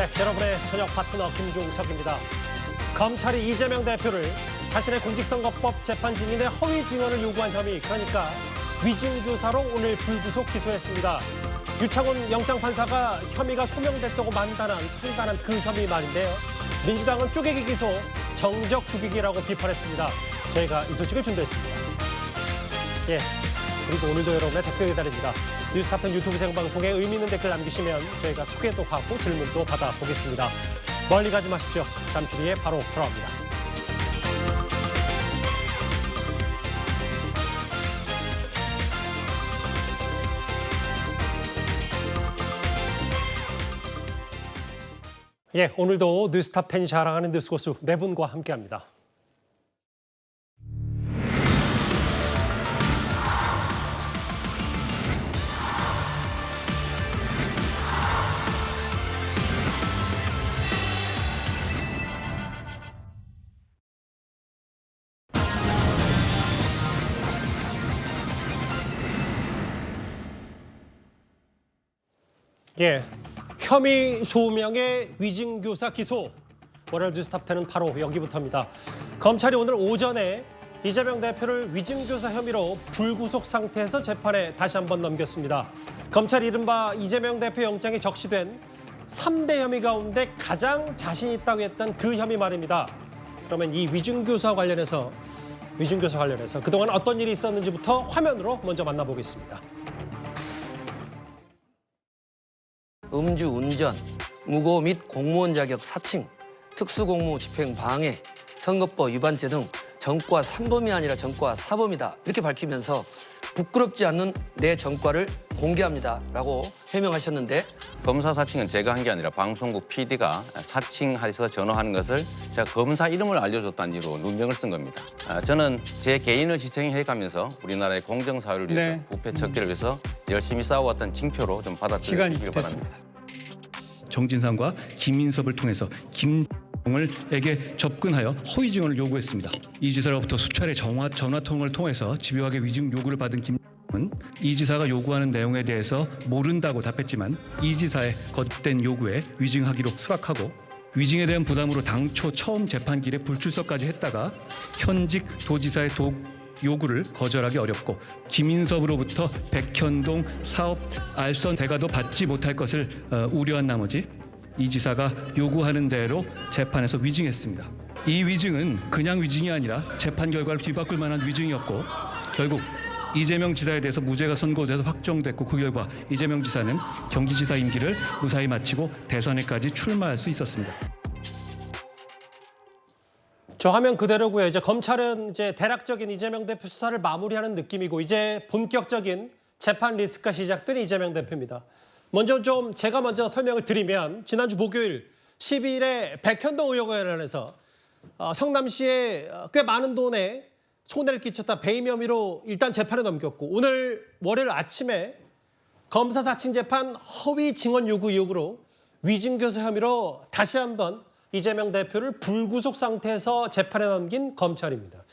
네, 여러분의 저녁 파트너 김종석입니다. 검찰이 이재명 대표를 자신의 공직선거법 재판 증인의 허위 증언을 요구한 혐의, 그러니까 위증교사로 오늘 불구속 기소했습니다. 유창훈 영장판사가 혐의가 소명됐다고 판단한 그 혐의 말인데요. 민주당은 쪼개기 기소, 정적 죽이기라고 비판했습니다. 저희가 이 소식을 준비했습니다. 예, 그리고 오늘도 여러분의 댓글 기다립니다. 뉴스타트 유튜브 생방송에 의미 있는 댓글 남기시면 저희가 소개도 하고 질문도 받아보겠습니다. 멀리 가지 마십시오. 잠시 뒤에 바로 돌아옵니다. 예, 오늘도 뉴스탑 10이 자랑하는 뉴스고수 네 분과 함께합니다. 예, 혐의 소명의 위증교사 기소. 월요일 뉴스탑 10은 바로 여기부터입니다. 검찰이 오늘 오전에 이재명 대표를 위증교사 혐의로 불구속 상태에서 재판에 다시 한번 넘겼습니다. 검찰이 이른바 이재명 대표 영장에 적시된 3대 혐의 가운데 가장 자신 있다고 했던 그 혐의 말입니다. 그러면 이 위증교사 관련해서 그동안 어떤 일이 있었는지부터 화면으로 먼저 만나보겠습니다. 음주운전, 무고 및 공무원 자격 사칭, 특수공무 집행 방해, 선거법 위반죄 등 전과 3범이 아니라 전과 4범이다. 이렇게 밝히면서 부끄럽지 않는 내 전과를 공개합니다라고 해명하셨는데, 검사 사칭은 제가 한 게 아니라 방송국 PD가 사칭해서 전화하는 것을 제가 검사 이름을 알려줬다는 이유로 누명을 쓴 겁니다. 저는 제 개인을 희생해가면서 우리나라의 공정사회를 위해서 부패 척결을 위해서 열심히 싸워왔던 징표로 좀 받아들여주시길 바랍니다. 정진상과 김인섭을 통해서 김정을에게 접근하여 허위 증언을 요구했습니다. 이 지사로부터 수차례 전화 통화를 통해서 집요하게 위증 요구를 받은 김정은 이 지사가 요구하는 내용에 대해서 모른다고 답했지만 이 지사의 거듭된 요구에 위증하기로 수락하고, 위증에 대한 부담으로 당초 처음 재판길에 불출석까지 했다가 현직 도지사의 요구를 거절하기 어렵고 김인섭으로부터 백현동 사업 알선 대가도 받지 못할 것을 우려한 나머지 이 지사가 요구하는 대로 재판에서 위증했습니다. 이 위증은 그냥 위증이 아니라 재판 결과를 뒤바꿀 만한 위증이었고, 결국 이재명 지사에 대해서 무죄가 선고돼서 확정됐고, 그 결과 이재명 지사는 경기지사 임기를 무사히 마치고 대선에까지 출마할 수 있었습니다. 저 화면 그대로고요. 이제 검찰은 대략적인 이재명 대표 수사를 마무리하는 느낌이고, 이제 본격적인 재판 리스크가 시작된 이재명 대표입니다. 제가 먼저 설명을 드리면, 지난주 목요일 12일에 백현동 의혹과 관련해서 성남시에 꽤 많은 돈에 손해를 끼쳤다 배임 혐의로 일단 재판에 넘겼고, 오늘 월요일 아침에 검사 사칭 재판 허위 증언 요구 의혹으로 위증교사 혐의로 다시 한번 이재명 대표를 불구속 상태에서 재판에 넘긴 검찰입니다.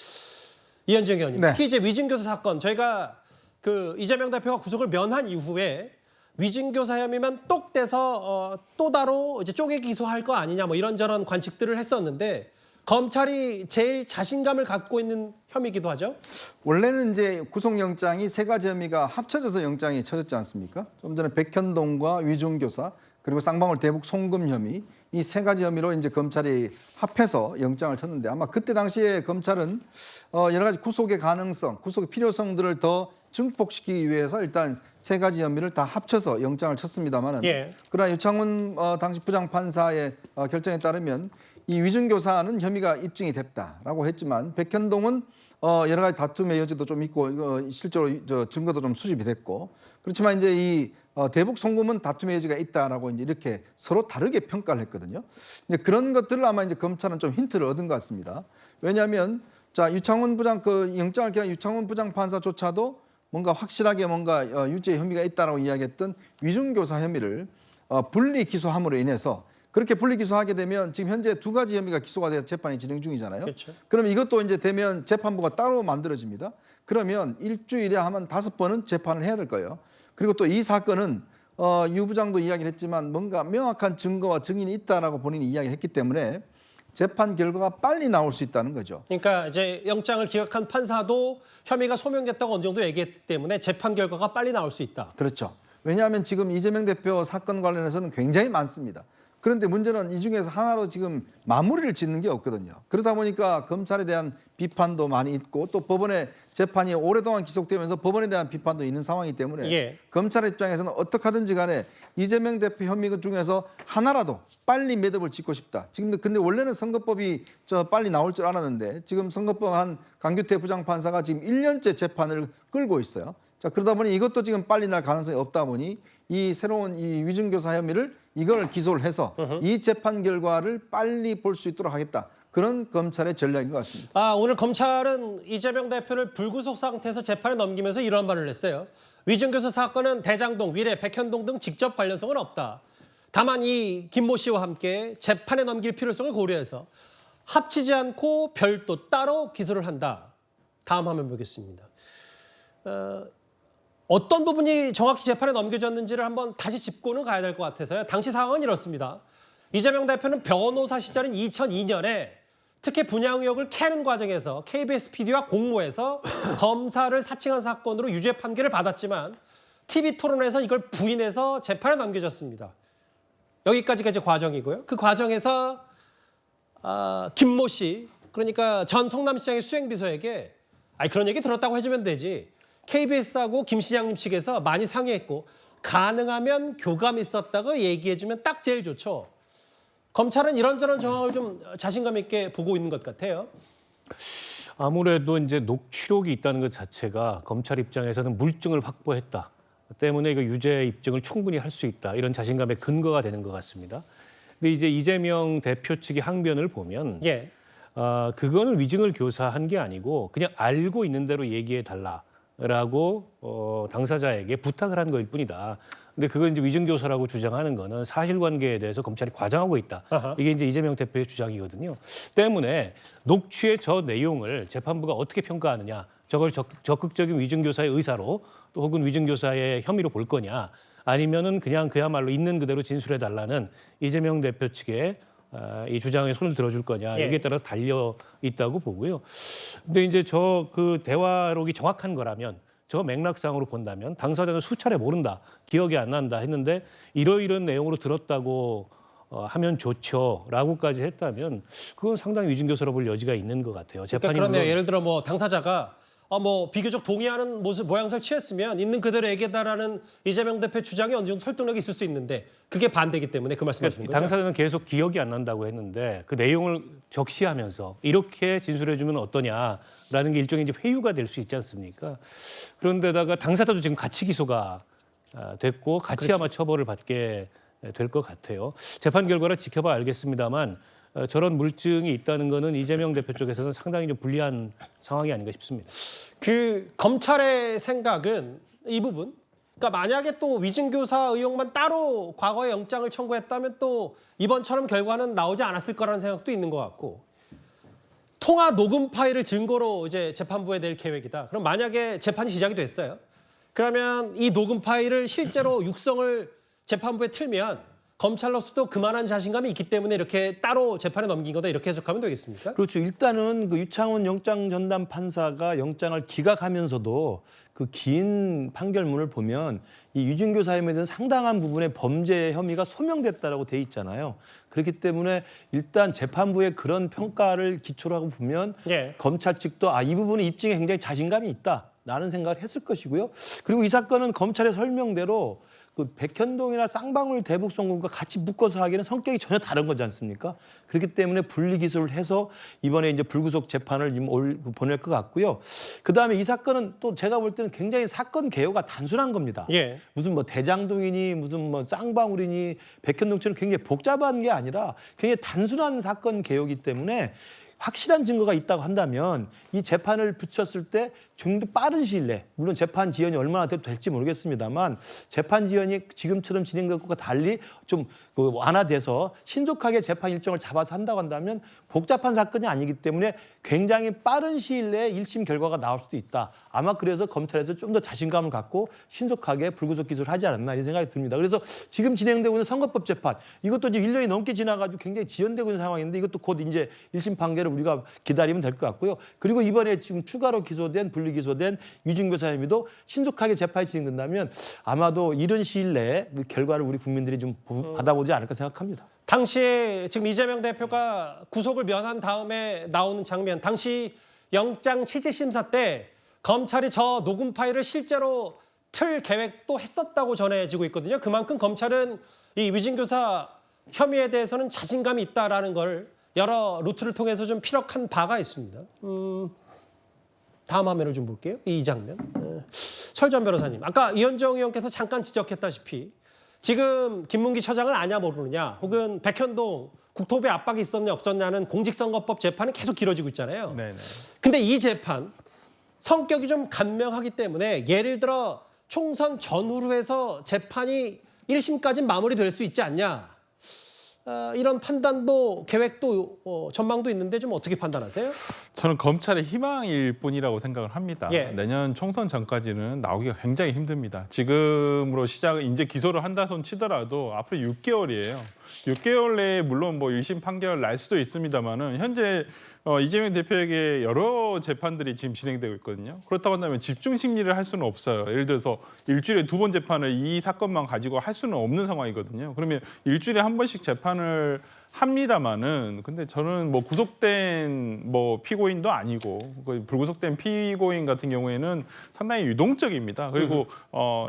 이현정 의원님, 네. 특히 이제 위증교사 사건, 저희가 이재명 대표가 구속을 면한 이후에 위증교사 혐의만 똑 떼서 또 따로 이제 쪼개 기소할 거 아니냐, 뭐 이런저런 관측들을 했었는데, 검찰이 제일 자신감을 갖고 있는 혐의이기도 하죠. 원래는 이제 구속영장이 세 가지 혐의가 합쳐져서 영장이 쳐졌지 않습니까? 좀 전에 백현동과 위증교사, 그리고 쌍방울 대북 송금 혐의, 이 세 가지 혐의로 이제 검찰이 합해서 영장을 쳤는데, 아마 그때 당시에 검찰은 여러 가지 구속의 가능성, 구속의 필요성들을 더 증폭시키기 위해서 일단 세 가지 혐의를 다 합쳐서 영장을 쳤습니다만은, 예. 그러나 유창훈 당시 부장판사의 결정에 따르면 이 위증교사는 혐의가 입증이 됐다라고 했지만, 백현동은 여러 가지 다툼의 여지도 좀 있고, 실제로 증거도 좀 수집이 됐고, 그렇지만 이제 이 대북 송금은 다툼의 여지가 있다라고 이제 이렇게 서로 다르게 평가를 했거든요. 이제 그런 것들을 아마 이제 검찰은 좀 힌트를 얻은 것 같습니다. 왜냐하면 유창훈 부장 영장을 기한 유창훈 부장 판사조차도 뭔가 확실하게 유죄 혐의가 있다라고 이야기했던 위증교사 혐의를 분리 기소함으로 인해서, 그렇게 분리 기소하게 되면 지금 현재 두 가지 혐의가 기소가 돼서 재판이 진행 중이잖아요. 그렇죠. 그럼 이것도 이제 되면 재판부가 따로 만들어집니다. 그러면 일주일에 하면 5번은 재판을 해야 될 거예요. 그리고 또 이 사건은 유 부장도 이야기를 했지만 뭔가 명확한 증거와 증인이 있다라고 본인이 이야기를 했기 때문에 재판 결과가 빨리 나올 수 있다는 거죠. 그러니까 이제 영장을 기각한 판사도 혐의가 소명됐다고 어느 정도 얘기했기 때문에 재판 결과가 빨리 나올 수 있다. 그렇죠. 왜냐하면 지금 이재명 대표 사건 관련해서는 굉장히 많습니다. 그런데 문제는 이 중에서 하나로 지금 마무리를 짓는 게 없거든요. 그러다 보니까 검찰에 대한 비판도 많이 있고 또 법원의 재판이 오랫동안 기속되면서 법원에 대한 비판도 있는 상황이기 때문에 예. 검찰 입장에서는 어떻게 하든지 간에 이재명 대표 혐의 중에서 하나라도 빨리 매듭을 짓고 싶다. 지금 근데 원래는 선거법이 빨리 나올 줄 알았는데 지금 선거법 한 강규태 부장판사가 지금 1년째 재판을 끌고 있어요. 자, 그러다 보니 이것도 지금 빨리 날 가능성이 없다 보니 이 새로운 이 위증교사 혐의를 이걸 기소를 해서 이 재판 결과를 빨리 볼 수 있도록 하겠다. 그런 검찰의 전략인 것 같습니다. 오늘 검찰은 이재명 대표를 불구속 상태에서 재판에 넘기면서 이런 말을 했어요. 위증교사 사건은 대장동, 위례, 백현동 등 직접 관련성은 없다. 다만 이 김모 씨와 함께 재판에 넘길 필요성을 고려해서 합치지 않고 별도 따로 기소를 한다. 다음 화면 보겠습니다. 어떤 부분이 정확히 재판에 넘겨졌는지를 한번 다시 짚고는 가야 될 것 같아서요. 당시 상황은 이렇습니다. 이재명 대표는 변호사 시절인 2002년에 특혜 분양 의혹을 캐는 과정에서 KBS PD와 공모해서 검사를 사칭한 사건으로 유죄 판결을 받았지만 TV 토론에서 이걸 부인해서 재판에 넘겨졌습니다. 여기까지가 이제 과정이고요. 그 과정에서 김모 씨, 그러니까 전 성남시장의 수행비서에게 그런 얘기 들었다고 해주면 되지. KBS하고 김 시장님 측에서 많이 상의했고 가능하면 교감이 있었다고 얘기해주면 딱 제일 좋죠. 검찰은 이런저런 정황을 좀 자신감 있게 보고 있는 것 같아요. 아무래도 이제 녹취록이 있다는 것 자체가 검찰 입장에서는 물증을 확보했다 때문에 이거 유죄 입증을 충분히 할 수 있다 이런 자신감의 근거가 되는 것 같습니다. 근데 이제 이재명 대표 측의 항변을 보면 예. 그거는 위증을 교사한 게 아니고 그냥 알고 있는 대로 얘기해 달라라고 당사자에게 부탁을 한 거일 뿐이다. 근데 그걸 이제 위증교사라고 주장하는 거는 사실관계에 대해서 검찰이 과장하고 있다. 아하. 이게 이제 이재명 대표의 주장이거든요. 때문에 녹취의 저 내용을 재판부가 어떻게 평가하느냐, 저걸 적극적인 위증교사의 의사로 또 혹은 위증교사의 혐의로 볼 거냐, 아니면은 그냥 그야말로 있는 그대로 진술해 달라는 이재명 대표 측의 이 주장에 손을 들어줄 거냐, 예. 여기에 따라서 달려 있다고 보고요. 근데 이제 저 그 대화록이 정확한 거라면. 저 맥락상으로 본다면 당사자는 수차례 모른다, 기억이 안 난다 했는데 이러이런 내용으로 들었다고 하면 좋죠라고까지 했다면 그건 상당히 위증교사로 볼 여지가 있는 것 같아요. 그러니까 재판이 그런데요. 물론 예를 들어 뭐 당사자가 비교적 동의하는 모양새를 취했으면 있는 그대로 얘기해달라는 이재명 대표 주장이 어느 정도 설득력이 있을 수 있는데 그게 반대이기 때문에 그 말씀하시는 거죠. 당사자는 계속 기억이 안 난다고 했는데 그 내용을 적시하면서 이렇게 진술해주면 어떠냐라는 게 일종의 이제 회유가 될 수 있지 않습니까? 그런데다가 당사자도 지금 가치 기소가 됐고 같이 아마 처벌을 받게 될 것 같아요. 재판 결과를 지켜봐 알겠습니다만 저런 물증이 있다는 거는 이재명 대표 쪽에서는 상당히 좀 불리한 상황이 아닌가 싶습니다. 그 검찰의 생각은 이 부분, 그러니까 만약에 또 위증교사 의혹만 따로 과거에 영장을 청구했다면 또 이번처럼 결과는 나오지 않았을 거라는 생각도 있는 것 같고, 통화 녹음 파일을 증거로 이제 재판부에 낼 계획이다. 그럼 만약에 재판이 시작이 됐어요. 그러면 이 녹음 파일을 실제로 육성을 재판부에 틀면 검찰로서도 그만한 자신감이 있기 때문에 이렇게 따로 재판에 넘긴 거다, 이렇게 해석하면 되겠습니까? 그렇죠. 일단은 그 유창훈 영장 전담 판사가 영장을 기각하면서도 그 긴 판결문을 보면 이 위증교사 혐의에 대한 상당한 부분의 범죄 혐의가 소명됐다라고 돼 있잖아요. 그렇기 때문에 일단 재판부의 그런 평가를 기초로 하고 보면 예. 검찰 측도 이 부분은 입증에 굉장히 자신감이 있다라는 생각을 했을 것이고요. 그리고 이 사건은 검찰의 설명대로 그 백현동이나 쌍방울 대북송금과 같이 묶어서 하기에는 성격이 전혀 다른 거지 않습니까? 그렇기 때문에 분리 기소를 해서 이번에 이제 불구속 재판을 보낼 것 같고요. 그 다음에 이 사건은 또 제가 볼 때는 굉장히 사건 개요가 단순한 겁니다. 예. 무슨 뭐 대장동이니 무슨 뭐 쌍방울이니 백현동처럼 굉장히 복잡한 게 아니라 굉장히 단순한 사건 개요이기 때문에 확실한 증거가 있다고 한다면 이 재판을 붙였을 때 좀 더 빠른 시일 내, 물론 재판 지연이 얼마나 될지 모르겠습니다만 재판 지연이 지금처럼 진행될 것과 달리 좀 완화돼서 신속하게 재판 일정을 잡아서 한다고 한다면 복잡한 사건이 아니기 때문에 굉장히 빠른 시일 내에 1심 결과가 나올 수도 있다. 아마 그래서 검찰에서 좀 더 자신감을 갖고 신속하게 불구속 기소를 하지 않았나 이런 생각이 듭니다. 그래서 지금 진행되고 있는 선거법 재판 이것도 지금 1년이 넘게 지나가지고 굉장히 지연되고 있는 상황인데 이것도 곧 이제 1심 판결을 우리가 기다리면 될 것 같고요. 그리고 이번에 지금 추가로 기소된 분리기소된 위증교사 혐의도 신속하게 재판이 진행된다면 아마도 이른 시일 내에 그 결과를 우리 국민들이 좀 받아보지 않을까 생각합니다. 당시에 지금 이재명 대표가 구속을 면한 다음에 나오는 장면, 당시 영장 실질심사 때 검찰이 저 녹음 파일을 실제로 틀 계획도 했었다고 전해지고 있거든요. 그만큼 검찰은 이 위증교사 혐의에 대해서는 자신감이 있다라는 걸 여러 루트를 통해서 좀 피력한 바가 있습니다. 다음 화면을 좀 볼게요. 이 장면. 설전 변호사님, 아까 이현정 의원께서 잠깐 지적했다시피 지금 김문기 처장을 아냐 모르느냐 혹은 백현동 국토부의 압박이 있었냐 없었냐는 공직선거법 재판이 계속 길어지고 있잖아요. 네네. 근데 이 재판 성격이 좀 간명하기 때문에 예를 들어 총선 전후로 해서 재판이 1심까지 마무리될 수 있지 않냐. 이런 판단도 계획도 전망도 있는데 좀 어떻게 판단하세요? 저는 검찰의 희망일 뿐이라고 생각을 합니다. 예. 내년 총선 전까지는 나오기가 굉장히 힘듭니다. 지금으로 이제 기소를 한다 손 치더라도 앞으로 6개월이에요. 6개월 내에 물론 뭐 1심 판결 날 수도 있습니다만은 현재 이재명 대표에게 여러 재판들이 지금 진행되고 있거든요. 그렇다고 한다면 집중 심리를 할 수는 없어요. 예를 들어서 일주일에 2번 재판을 이 사건만 가지고 할 수는 없는 상황이거든요. 그러면 일주일에 한 번씩 재판을 합니다만은 근데 저는 뭐 구속된 뭐 피고인도 아니고 불구속된 피고인 같은 경우에는 상당히 유동적입니다. 그리고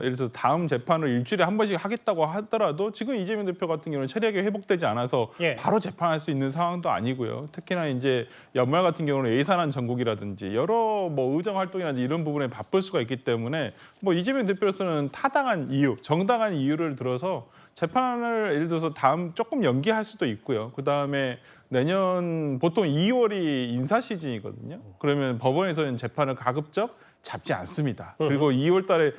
예를 들어서 다음 재판을 일주일에 한 번씩 하겠다고 하더라도 지금 이재명 대표 같은 경우는 체력이 회복되지 않아서 예. 바로 재판할 수 있는 상황도 아니고요. 특히나 이제 연말 같은 경우는 예산안 전국이라든지 여러 뭐 의정 활동이라든지 이런 부분에 바쁠 수가 있기 때문에 뭐 이재명 대표로서는 타당한 이유, 정당한 이유를 들어서 재판을 예를 들어서 다음 조금 연기할 수도 있고요. 그다음에 내년 보통 2월이 인사 시즌이거든요. 그러면 법원에서는 재판을 가급적 잡지 않습니다. 그리고 2월 달에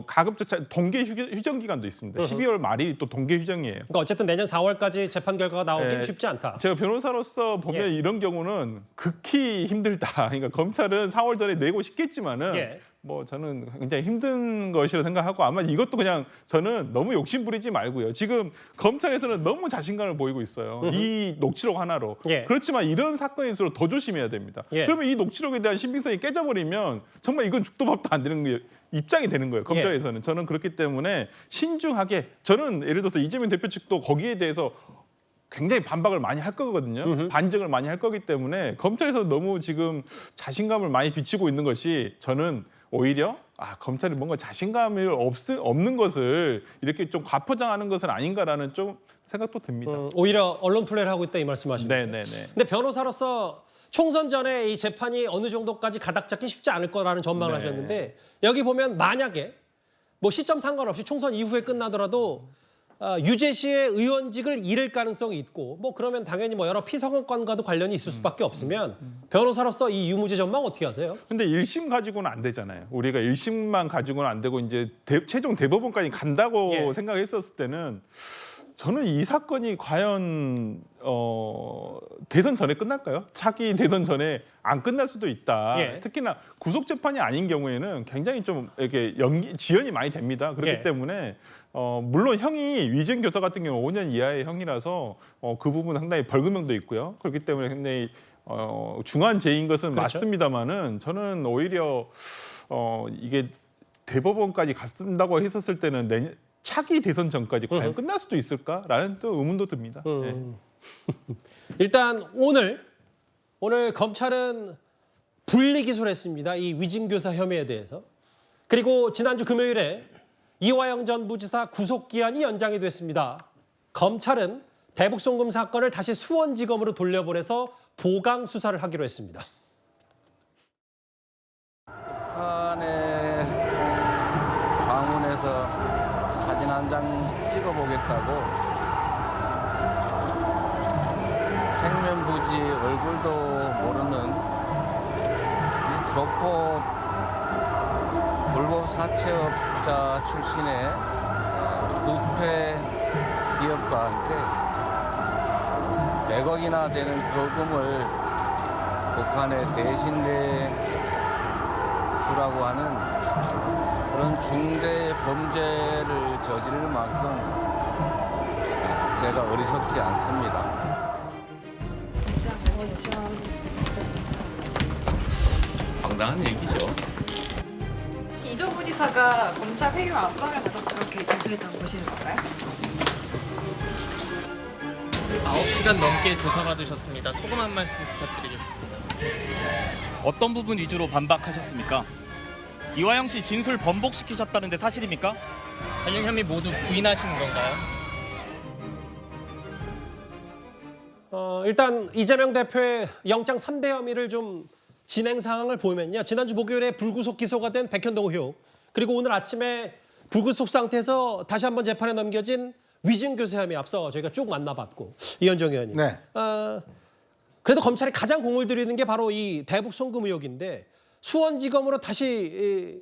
가급적 동계 휴정 기간도 있습니다. 12월 말이 또 동계 휴정이에요. 그러니까 어쨌든 내년 4월까지 재판 결과가 나오긴 네. 쉽지 않다. 제가 변호사로서 보면 예. 이런 경우는 극히 힘들다. 그러니까 검찰은 4월 전에 내고 싶겠지만은 예. 뭐 저는 굉장히 힘든 것이라고 생각하고 아마 이것도 그냥 저는 너무 욕심 부리지 말고요. 지금 검찰에서는 너무 자신감을 보이고 있어요. 이 녹취록 하나로. 예. 그렇지만 이런 사건일수록 더 조심해야 됩니다. 예. 그러면 이 녹취록에 대한 신빙성이 깨져버리면 정말 이건 죽도 밥도 안 되는 거예요. 입장이 되는 거예요. 검찰에서는. 저는 그렇기 때문에 신중하게 저는 예를 들어서 이재명 대표 측도 거기에 대해서 굉장히 반박을 많이 할 거거든요. 반증을 많이 할 거기 때문에 검찰에서 너무 지금 자신감을 많이 비치고 있는 것이 저는 오히려 검찰이 뭔가 자신감이 없는 것을 이렇게 좀 과포장하는 것은 아닌가라는 좀 생각도 듭니다. 오히려 언론 플레이를 하고 있다 이 말씀하십니까? 네네네. 근데 변호사로서 총선 전에 이 재판이 어느 정도까지 가닥 잡기 쉽지 않을 거라는 전망을 네. 하셨는데 여기 보면 만약에 뭐 시점 상관없이 총선 이후에 끝나더라도 유재시의 의원직을 잃을 가능성이 있고 뭐 그러면 당연히 뭐 여러 피선거권과도 관련이 있을 수밖에 없으면 변호사로서 이 유무죄 전망 어떻게 하세요? 근데 1심 가지고는 안 되잖아요. 우리가 1심만 가지고는 안 되고 이제 최종 대법원까지 간다고 예. 생각했었을 때는 저는 이 사건이 과연 대선 전에 끝날까요? 차기 대선 전에 안 끝날 수도 있다. 예. 특히나 구속 재판이 아닌 경우에는 굉장히 좀 이렇게 지연이 많이 됩니다. 그렇기 예. 때문에 물론 형이 위증 교사 같은 경우 5년 이하의 형이라서 그 부분 상당히 벌금형도 있고요. 그렇기 때문에 굉장히 중한 죄인 것은 그렇죠. 맞습니다만은 저는 오히려 이게 대법원까지 갔다고 했었을 때는 차기 대선 전까지 과연 끝날 수도 있을까라는 또 의문도 듭니다. 네. 일단 오늘 검찰은 분리 기소를 했습니다. 이 위증교사 혐의에 대해서. 그리고 지난주 금요일에 이화영 전 부지사 구속기한이 연장이 됐습니다. 검찰은 대북송금 사건을 다시 수원지검으로 돌려보내서 보강 수사를 하기로 했습니다. 북한에 방문해서 사진 한 장 찍어보겠다고 생면부지 얼굴도 모르는 이 조폭 불법 사채업자 출신의 부패 기업과 함께 100억이나 되는 거금을 북한에 대신 내주라고 하는 그런 중대 범죄를 저지를 만큼 제가 어리석지 않습니다. 황당한 얘기죠. 혹시 이전 부지사가 검찰 회유 압박을 받아서 그렇게 진술했다고 보시는 건가요? 9시간 넘게 조사받으셨습니다. 소금 한 말씀 부탁드리겠습니다. 어떤 부분 위주로 반박하셨습니까? 이화영 씨 진술 번복시키셨다는데 사실입니까? 관련 혐의 모두 부인하시는 건가요? 일단 이재명 대표의 영장 3대 혐의를 좀 진행 상황을 보면요. 지난주 목요일에 불구속 기소가 된 백현동 의혹, 그리고 오늘 아침에 불구속 상태에서 다시 한번 재판에 넘겨진 위증교세 혐의 앞서 저희가 쭉 만나봤고, 이현정 의원님. 네. 그래도 검찰이 가장 공을 들이는 게 바로 이 대북 송금 의혹인데 수원지검으로 다시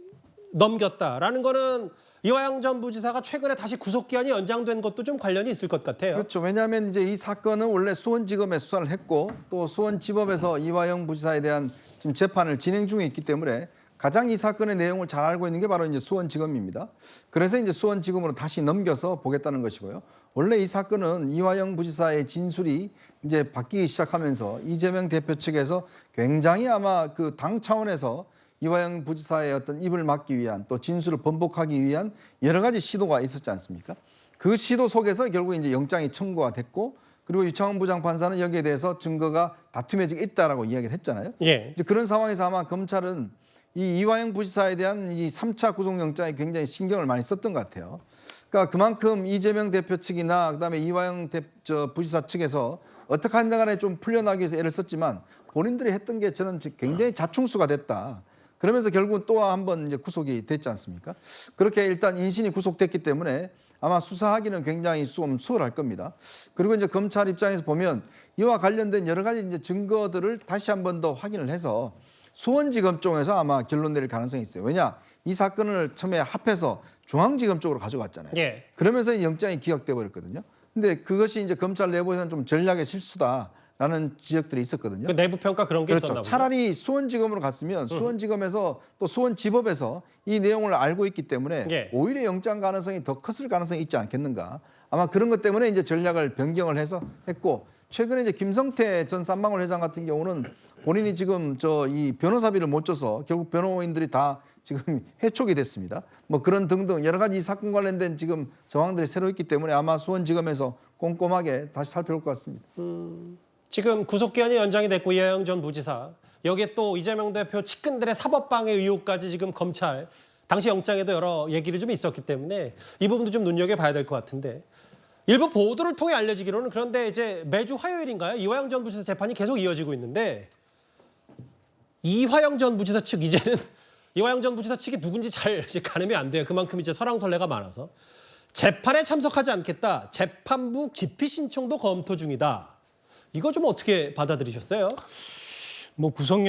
넘겼다라는 거는 이화영 전 부지사가 최근에 다시 구속기한이 연장된 것도 좀 관련이 있을 것 같아요. 그렇죠. 왜냐하면 이제 이 사건은 원래 수원지검에 수사를 했고 또 수원지법에서 이화영 부지사에 대한 지금 재판을 진행 중에 있기 때문에 가장 이 사건의 내용을 잘 알고 있는 게 바로 이제 수원지검입니다. 그래서 이제 수원지검으로 다시 넘겨서 보겠다는 것이고요. 원래 이 사건은 이화영 부지사의 진술이 이제 바뀌기 시작하면서 이재명 대표 측에서 굉장히 아마 그 당 차원에서 이화영 부지사의 어떤 입을 막기 위한 또 진술을 번복하기 위한 여러 가지 시도가 있었지 않습니까? 그 시도 속에서 결국 이제 영장이 청구가 됐고, 그리고 유창훈 부장판사는 여기에 대해서 증거가 다툼의 지가 있다라고 이야기를 했잖아요. 예. 이제 그런 상황에서 아마 검찰은 이 이화영 부지사에 대한 이 3차 구속영장에 굉장히 신경을 많이 썼던 것 같아요. 그러니까 그만큼 이재명 대표 측이나 그다음에 이화영 부지사 측에서 어떻게 하든 간에 좀 풀려나기 위해서 애를 썼지만 본인들이 했던 게 저는 굉장히 자충수가 됐다. 그러면서 결국은 또 한 번 이제 구속이 됐지 않습니까? 그렇게 일단 인신이 구속됐기 때문에 아마 수사하기는 굉장히 좀 수월할 겁니다. 그리고 이제 검찰 입장에서 보면 이와 관련된 여러 가지 이제 증거들을 다시 한 번 더 확인을 해서 수원지검 쪽에서 아마 결론 내릴 가능성이 있어요. 왜냐? 이 사건을 처음에 합해서 중앙지검 쪽으로 가져갔잖아요. 예. 그러면서 영장이 기각돼 버렸거든요. 근데 그것이 이제 검찰 내부에서는 좀 전략의 실수다라는 지적들이 있었거든요. 그 내부 평가 그런 게 있었나 그렇죠. 보죠. 차라리 수원지검으로 갔으면 수원지검에서 또 수원지법에서 이 내용을 알고 있기 때문에 예. 오히려 영장 가능성이 더 컸을 가능성이 있지 않겠는가. 아마 그런 것 때문에 이제 전략을 변경을 해서 했고, 최근에 이제 김성태 전 쌍방울 회장 같은 경우는 본인이 지금 이 변호사비를 못 줘서 결국 변호인들이 다 지금 해촉이 됐습니다. 뭐 그런 등등 여러 가지 이 사건 관련된 지금 정황들이 새로 있기 때문에 아마 수원지검에서 꼼꼼하게 다시 살펴볼 것 같습니다. 지금 구속기한이 연장이 됐고 이화영 전 부지사, 여기에 또 이재명 대표 측근들의 사법방해 의혹까지 지금 검찰 당시 영장에도 여러 얘기를 좀 있었기 때문에 이 부분도 좀 눈여겨봐야 될 것 같은데, 일부 보도를 통해 알려지기로는 그런데 이제 매주 화요일인가요? 이화영 전 부지사 재판이 계속 이어지고 있는데 이화영 전 부지사 측 이제는 이화영 전 부지사 측이 누군지 잘 이제 가늠이 안 돼요. 그만큼 이제 설왕설래가 많아서 재판에 참석하지 않겠다. 재판부 기피 신청도 검토 중이다. 이거 좀 어떻게 받아들이셨어요? 뭐 구속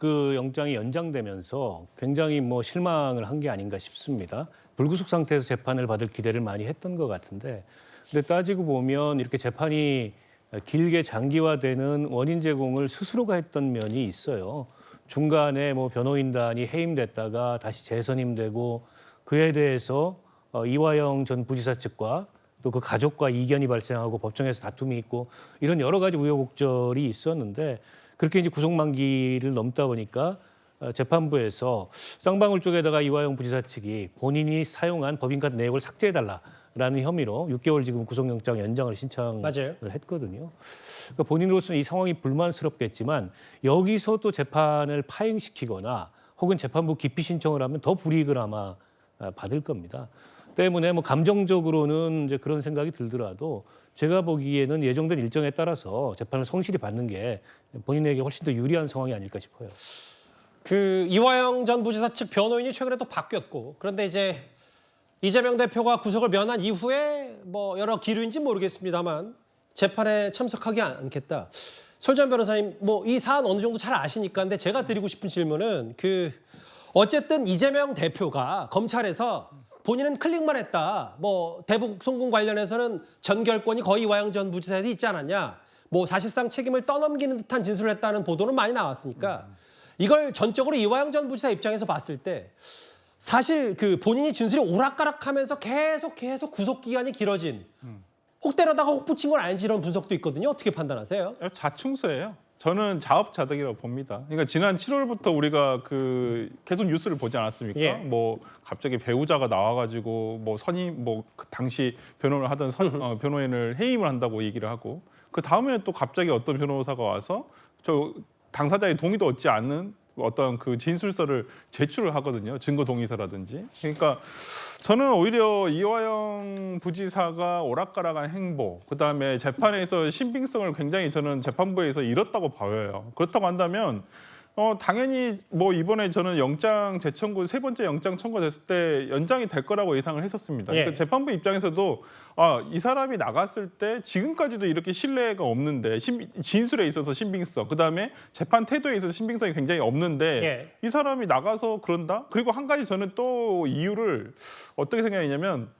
영장이 연장되면서 굉장히 뭐 실망을 한 게 아닌가 싶습니다. 불구속 상태에서 재판을 받을 기대를 많이 했던 것 같은데, 근데 따지고 보면 이렇게 재판이 길게 장기화되는 원인 제공을 스스로가 했던 면이 있어요. 중간에 뭐 변호인단이 해임됐다가 다시 재선임되고 그에 대해서 이화영 전 부지사 측과 또 그 가족과 이견이 발생하고 법정에서 다툼이 있고 이런 여러 가지 우여곡절이 있었는데, 그렇게 이제 구속 만기를 넘다 보니까 재판부에서 쌍방울 쪽에다가 이화영 부지사 측이 본인이 사용한 법인카드 내역을 삭제해달라라는 혐의로 6개월 지금 구속영장 연장을 신청을 맞아요. 했거든요. 그러니까 본인으로서는 이 상황이 불만스럽겠지만 여기서 또 재판을 파행시키거나 혹은 재판부 기피 신청을 하면 더 불이익을 아마 받을 겁니다. 때문에 뭐 감정적으로는 이제 그런 생각이 들더라도 제가 보기에는 예정된 일정에 따라서 재판을 성실히 받는 게 본인에게 훨씬 더 유리한 상황이 아닐까 싶어요. 그 이화영 전 부지사 측 변호인이 최근에 또 바뀌었고, 그런데 이제 이재명 대표가 구속을 면한 이후에 뭐 여러 기류인지 모르겠습니다만 재판에 참석하지 않겠다. 솔전 변호사님, 뭐 이 사안 어느 정도 잘 아시니까 근데 제가 드리고 싶은 질문은 어쨌든 이재명 대표가 검찰에서 본인은 클릭만 했다. 뭐 대북 송금 관련해서는 전결권이 거의 이화영 전 부지사에게 있지 않았냐. 뭐 사실상 책임을 떠넘기는 듯한 진술을 했다는 보도는 많이 나왔으니까 이걸 전적으로 이화영 전 부지사 입장에서 봤을 때 사실 본인이 진술이 오락가락하면서 계속 구속 기간이 길어진 혹 때려다가 혹 붙인 건 아닌지 이런 분석도 있거든요. 어떻게 판단하세요? 자충수예요. 저는 자업자득이라고 봅니다. 그러니까 지난 7월부터 우리가 계속 뉴스를 보지 않았습니까? 예. 뭐 갑자기 배우자가 나와가지고 뭐 선임 그 당시 변호를 하던 변호인을 해임을 한다고 얘기를 하고 그 다음에는 또 갑자기 어떤 변호사가 와서 저 당사자의 동의도 얻지 않는 어떤 진술서를 제출을 하거든요. 증거 동의서라든지. 그러니까 저는 오히려 이화영 부지사가 오락가락한 행보, 그다음에 재판에서 신빙성을 굉장히 저는 재판부에서 잃었다고 보여요. 그렇다고 한다면 당연히 뭐 이번에 저는 영장 재청구 3번째 영장 청구됐을 때 연장이 될 거라고 예상을 했었습니다. 예. 그러니까 재판부 입장에서도 이 사람이 나갔을 때 지금까지도 이렇게 신뢰가 없는데 진술에 있어서 신빙성, 그다음에 재판 태도에 있어서 신빙성이 굉장히 없는데 예. 이 사람이 나가서 그런다? 그리고 한 가지 저는 또 이유를 어떻게 생각했냐면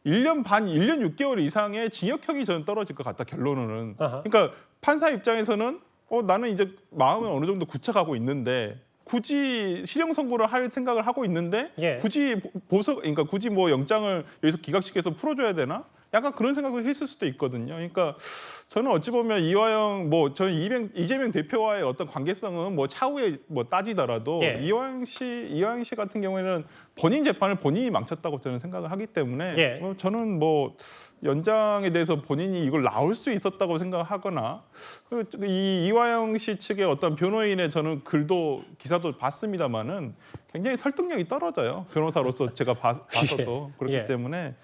1년 반, 1년 6개월 이상의 징역형이 저는 떨어질 것 같다, 결론은. 아하. 그러니까 판사 입장에서는 나는 이제 마음은 어느 정도 굳혀가고 있는데 굳이 실형 선고를 할 생각을 하고 있는데 예. 그러니까 굳이 뭐 영장을 여기서 기각시켜서 풀어줘야 되나? 약간 그런 생각을 했을 수도 있거든요. 그러니까 저는 어찌 보면 이화영 저는 이재명 대표와의 어떤 관계성은 뭐 차후에 뭐 따지더라도 예. 이화영 씨 같은 경우에는 본인 재판을 본인이 망쳤다고 저는 생각을 하기 때문에 예. 저는 뭐 연장에 대해서 본인이 이걸 나올 수 있었다고 생각하거나 이 이화영 씨 측의 어떤 변호인의 저는 기사도 봤습니다만은 굉장히 설득력이 떨어져요. 변호사로서 제가 봐서도 그렇기 예. 때문에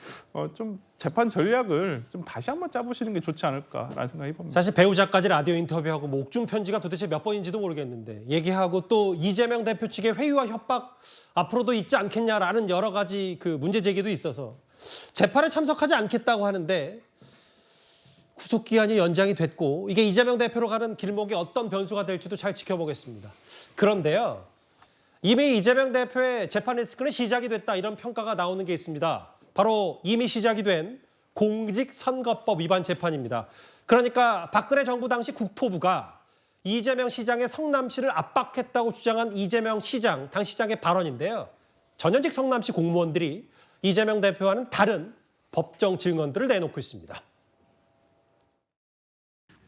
좀 재판 전략을 좀 다시 한번 짜보시는 게 좋지 않을까라는 생각이 듭니다. 사실 배우자까지 라디오 인터뷰하고 뭐 옥중 편지가 도대체 몇 번인지도 모르겠는데 얘기하고 또 이재명 대표 측의 회유와 협박 앞으로도 있지 않겠냐라는 여러 가지 문제 제기도 있어서 재판에 참석하지 않겠다고 하는데 구속 기한이 연장이 됐고 이게 이재명 대표로 가는 길목에 어떤 변수가 될지도 잘 지켜보겠습니다. 그런데요. 이미 이재명 대표의 재판 리스크는 시작이 됐다 이런 평가가 나오는 게 있습니다. 바로 이미 시작이 된 공직선거법 위반 재판입니다. 그러니까 박근혜 정부 당시 국토부가 이재명 시장의 성남시를 압박했다고 주장한 이재명 시장, 당 시장의 발언인데요. 전현직 성남시 공무원들이 이재명 대표와는 다른 법정 증언들을 내놓고 있습니다.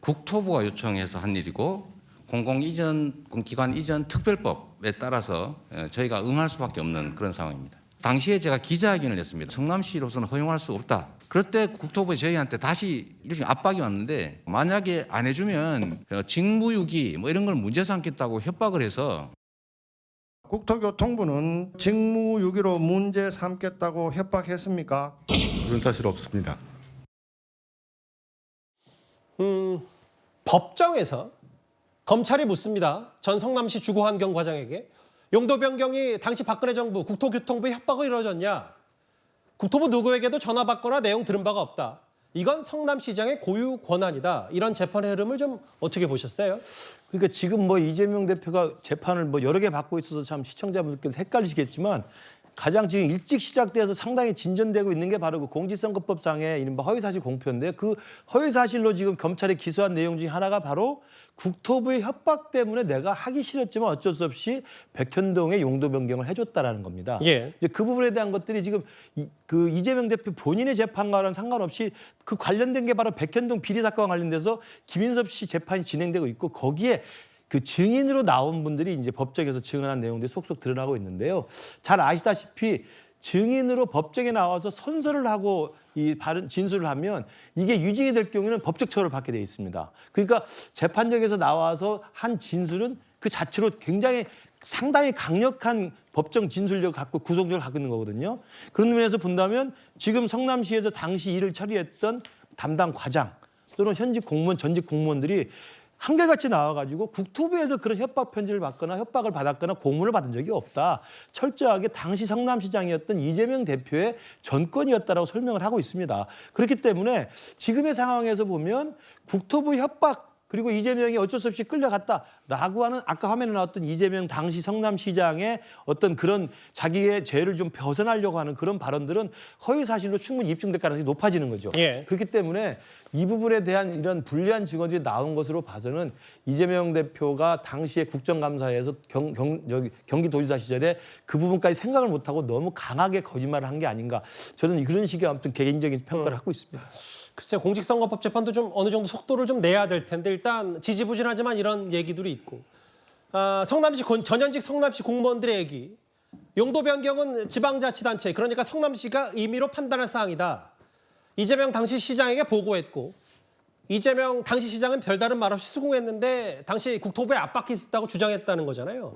국토부가 요청해서 한 일이고 공공기관 이전 특별법에 따라서 저희가 응할 수밖에 없는 그런 상황입니다. 당시에 제가 기자회견을 했습니다. 성남시로서는 허용할 수 없다. 그럴 때 국토부에 저희한테 다시 이렇게 압박이 왔는데 만약에 안 해주면 직무유기 뭐 이런 걸 문제 삼겠다고 협박을 해서 국토교통부는 직무유기로 문제 삼겠다고 협박했습니까? 그런 사실 없습니다. 법정에서 검찰이 묻습니다. 전 성남시 주거환경 과장에게 용도 변경이 당시 박근혜 정부 국토교통부의 협박으로 이루어졌냐? 국토부 누구에게도 전화 받거나 내용 들은 바가 없다. 이건 성남시장의 고유 권한이다. 이런 재판의 흐름을 좀 어떻게 보셨어요? 그러니까 지금 뭐 이재명 대표가 재판을 뭐 여러 개 받고 있어서 참 시청자분들께서 헷갈리시겠지만 가장 지금 일찍 시작돼서 상당히 진전되고 있는 게 바로 공직선거법상의 이른바 허위사실 공표인데 그 허위사실로 지금 검찰이 기소한 내용 중에 하나가 바로 국토부의 협박 때문에 내가 하기 싫었지만 어쩔 수 없이 백현동의 용도 변경을 해줬다라는 겁니다. 예. 이제 그 부분에 대한 것들이 지금 이재명 대표 본인의 재판과는 상관없이 그 관련된 게 바로 백현동 비리 사건과 관련돼서 김인섭 씨 재판이 진행되고 있고 거기에 그 증인으로 나온 분들이 이제 법정에서 증언한 내용들이 속속 드러나고 있는데요. 잘 아시다시피 증인으로 법정에 나와서 선서를 하고 이 발언 진술을 하면 이게 유죄가 될 경우에는 법적 처벌을 받게 돼 있습니다. 그러니까 재판정에서 나와서 한 진술은 그 자체로 굉장히 상당히 강력한 법정 진술력을 갖고 구속력을 갖고 있는 거거든요. 그런 면에서 본다면 지금 성남시에서 당시 일을 처리했던 담당 과장 또는 현직 공무원, 전직 공무원들이 한결같이 나와가지고 국토부에서 그런 협박 편지를 받거나 협박을 받았거나 공문을 받은 적이 없다. 철저하게 당시 성남시장이었던 이재명 대표의 전권이었다라고 설명을 하고 있습니다. 그렇기 때문에 지금의 상황에서 보면 국토부 협박 그리고 이재명이 어쩔 수 없이 끌려갔다라고 하는 아까 화면에 나왔던 이재명 당시 성남시장의 어떤 그런 자기의 죄를 좀 벗어나려고 하는 그런 발언들은 허위 사실로 충분히 입증될 가능성이 높아지는 거죠. 예. 그렇기 때문에 이 부분에 대한 이런 불리한 증언들이 나온 것으로 봐서는 이재명 대표가 당시에 국정감사에서 경기도지사 시절에 그 부분까지 생각을 못하고 너무 강하게 거짓말을 한 게 아닌가. 저는 그런 식의 아무튼 개인적인 평가를 하고 있습니다. 글쎄 공직선거법 재판도 좀 어느 정도 속도를 좀 내야 될 텐데 일단 지지부진하지만 이런 얘기들이 있고 성남시 전현직 성남시 공무원들의 얘기 용도 변경은 지방자치단체 그러니까 성남시가 임의로 판단할 사항이다. 이재명 당시 시장에게 보고했고 이재명 당시 시장은 별다른 말 없이 수긍했는데 당시 국토부에 압박이 있었다고 주장했다는 거잖아요.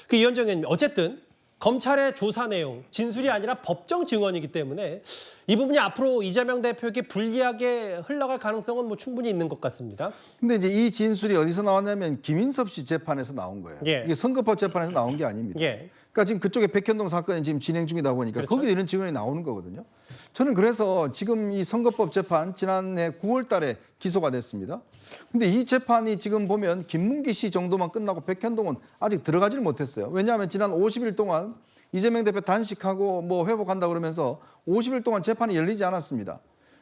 그 이현정 의원님 어쨌든 검찰의 조사 내용, 진술이 아니라 법정 증언이기 때문에 이 부분이 앞으로 이재명 대표에게 불리하게 흘러갈 가능성은 뭐 충분히 있는 것 같습니다. 근데 이제 이 진술이 어디서 나왔냐면 김인섭 씨 재판에서 나온 거예요. 예. 이게 선거법 재판에서 나온 게 아닙니다. 예. 그러니까 지금 그쪽에 백현동 사건이 지금 진행 중이다 보니까 그렇죠. 거기에 이런 증언이 나오는 거거든요. 저는 그래서 지금 이 선거법 재판 지난해 9월 달에 기소가 됐습니다. 근데 이 재판이 지금 보면 김문기 씨 정도만 끝나고 백현동은 아직 들어가지를 못했어요. 왜냐하면 지난 50일 동안 이재명 대표 단식하고 뭐 회복한다 그러면서 50일 동안 재판이 열리지 않았습니다.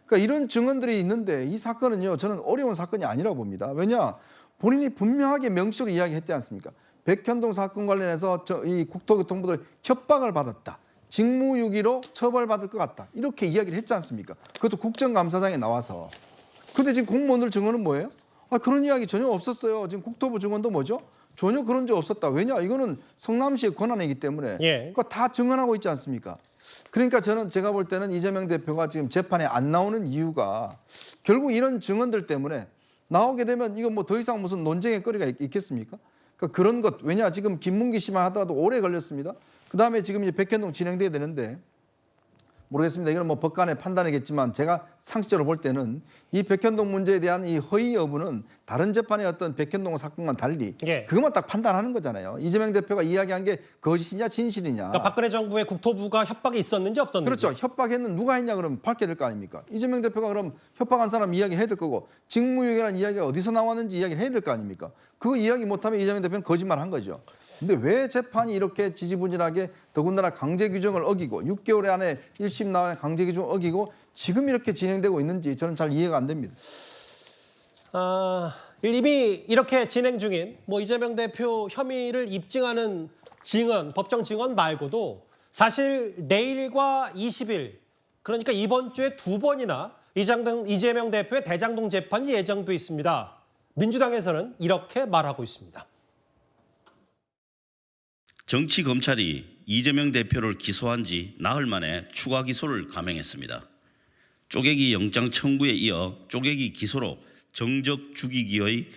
그러니까 이런 증언들이 있는데 이 사건은요, 저는 어려운 사건이 아니라고 봅니다. 왜냐? 본인이 분명하게 명시로 이야기했지 않습니까? 백현동 사건 관련해서 이 국토교통부들 협박을 받았다. 직무유기로 처벌받을 것 같다. 이렇게 이야기를 했지 않습니까? 그것도 국정감사장에 나와서. 근데 지금 공무원들 증언은 뭐예요? 그런 이야기 전혀 없었어요. 지금 국토부 증언도 뭐죠? 전혀 그런 적 없었다. 왜냐? 이거는 성남시의 권한이기 때문에 예. 그거 다 증언하고 있지 않습니까? 그러니까 제가 볼 때는 이재명 대표가 지금 재판에 안 나오는 이유가 결국 이런 증언들 때문에 나오게 되면 이거 뭐 더 이상 무슨 논쟁의 거리가 있겠습니까? 그러니까 그런 것, 왜냐 지금 김문기 씨만 하더라도 오래 걸렸습니다. 그다음에 지금 이제 백현동 진행돼야 되는데 모르겠습니다. 이건 뭐 법관의 판단이겠지만 제가 상식적으로 볼 때는 이 백현동 문제에 대한 이 허위 여부는 다른 재판의 어떤 백현동 사건과는 달리 예. 그것만 딱 판단하는 거잖아요. 이재명 대표가 이야기한 게 거짓이냐 진실이냐. 그러니까 박근혜 정부의 국토부가 협박이 있었는지 없었는지. 그렇죠. 협박했는 누가 했냐 그러면 밝게 될 거 아닙니까? 이재명 대표가 그럼 협박한 사람 이야기해야 될 거고 직무유기라는 이야기가 어디서 나왔는지 이야기를 해야 될 거 아닙니까? 그거 이야기 못하면 이재명 대표는 거짓말한 거죠. 근데 왜 재판이 이렇게 지지부진하게 더군다나 강제 규정을 어기고 6개월 안에 1심 나와 강제 규정을 어기고 지금 이렇게 진행되고 있는지 저는 잘 이해가 안 됩니다. 이미 이렇게 진행 중인 뭐 이재명 대표 혐의를 입증하는 증언, 법정 증언 말고도 사실 내일과 20일 그러니까 이번 주에 2번이나 이재명 대표의 대장동 재판이 예정돼 있습니다. 민주당에서는 이렇게 말하고 있습니다. 정치검찰이 이재명 대표를 기소한 지 나흘 만에 추가 기소를 감행했습니다. 쪼개기 영장 청구에 이어 쪼개기 기소로 정적 죽이기의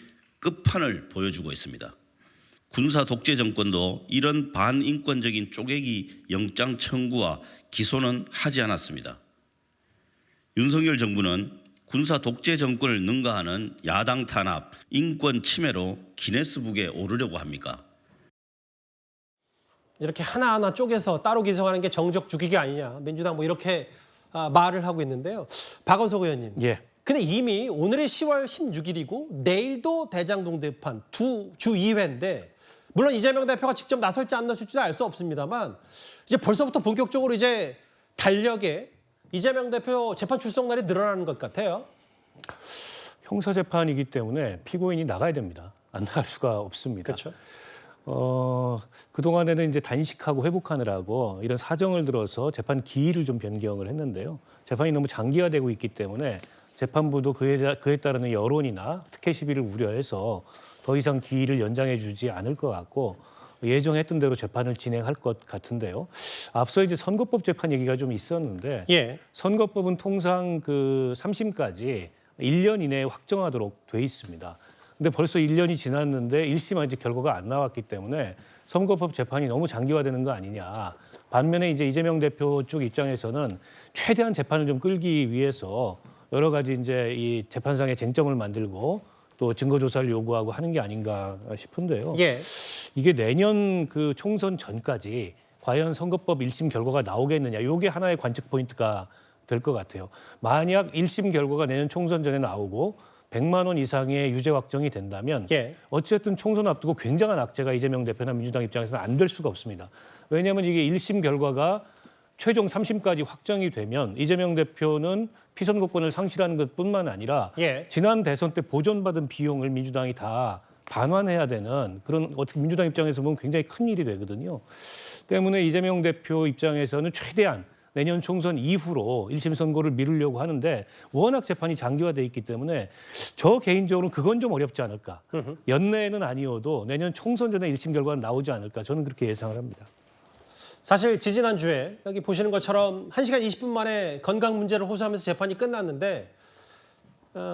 끝판을 보여주고 있습니다. 군사 독재 정권도 이런 반인권적인 쪼개기 영장 청구와 기소는 하지 않았습니다. 윤석열 정부는 군사 독재 정권을 능가하는 야당 탄압, 인권 침해로 기네스북에 오르려고 합니까? 이렇게 하나하나 쪼개서 따로 기소하는 게 정적 죽이기 아니냐. 민주당 뭐 이렇게 말을 하고 있는데요. 박원석 의원님. 예. 근데 이미 오늘이 10월 16일이고 내일도 대장동 재판 주 2회인데 물론 이재명 대표가 직접 나설지 안 나설지는 알 수 없습니다만 이제 벌써부터 본격적으로 이제 달력에 이재명 대표 재판 출석 날이 늘어나는 것 같아요. 형사 재판이기 때문에 피고인이 나가야 됩니다. 안 나갈 수가 없습니다. 그렇죠. 그동안에는 이제 단식하고 회복하느라고 이런 사정을 들어서 재판 기일을 좀 변경을 했는데요. 재판이 너무 장기화되고 있기 때문에 재판부도 그에 따르는 여론이나 특혜 시비를 우려해서 더 이상 기일을 연장해 주지 않을 것 같고 예정했던 대로 재판을 진행할 것 같은데요. 앞서 이제 선거법 재판 얘기가 좀 있었는데 예. 선거법은 통상 그 3심까지 1년 이내에 확정하도록 돼 있습니다. 근데 벌써 1년이 지났는데 1심 아직 결과가 안 나왔기 때문에 선거법 재판이 너무 장기화되는 거 아니냐. 반면에 이제 이재명 대표 쪽 입장에서는 최대한 재판을 좀 끌기 위해서 여러 가지 이제 이 재판상의 쟁점을 만들고 또 증거 조사를 요구하고 하는 게 아닌가 싶은데요. 예. 이게 내년 그 총선 전까지 과연 선거법 1심 결과가 나오겠느냐, 이게 하나의 관측 포인트가 될 것 같아요. 만약 1심 결과가 내년 총선 전에 나오고 100만 원 이상의 유죄 확정이 된다면 예. 어쨌든 총선 앞두고 굉장한 악재가 이재명 대표나 민주당 입장에서는 안 될 수가 없습니다. 왜냐하면 이게 1심 결과가 최종 3심까지 확정이 되면 이재명 대표는 피선거권을 상실하는 것뿐만 아니라 예. 지난 대선 때 보존받은 비용을 민주당이 다 반환해야 되는 그런 어떻게 민주당 입장에서 보면 굉장히 큰 일이 되거든요. 때문에 이재명 대표 입장에서는 최대한 내년 총선 이후로 1심 선고를 미루려고 하는데 워낙 재판이 장기화돼 있기 때문에 저 개인적으로는 그건 좀 어렵지 않을까. 연내에는 아니어도 내년 총선 전에 1심 결과는 나오지 않을까. 저는 그렇게 예상을 합니다. 사실 지지난주에 여기 보시는 것처럼 1시간 20분 만에 건강 문제를 호소하면서 재판이 끝났는데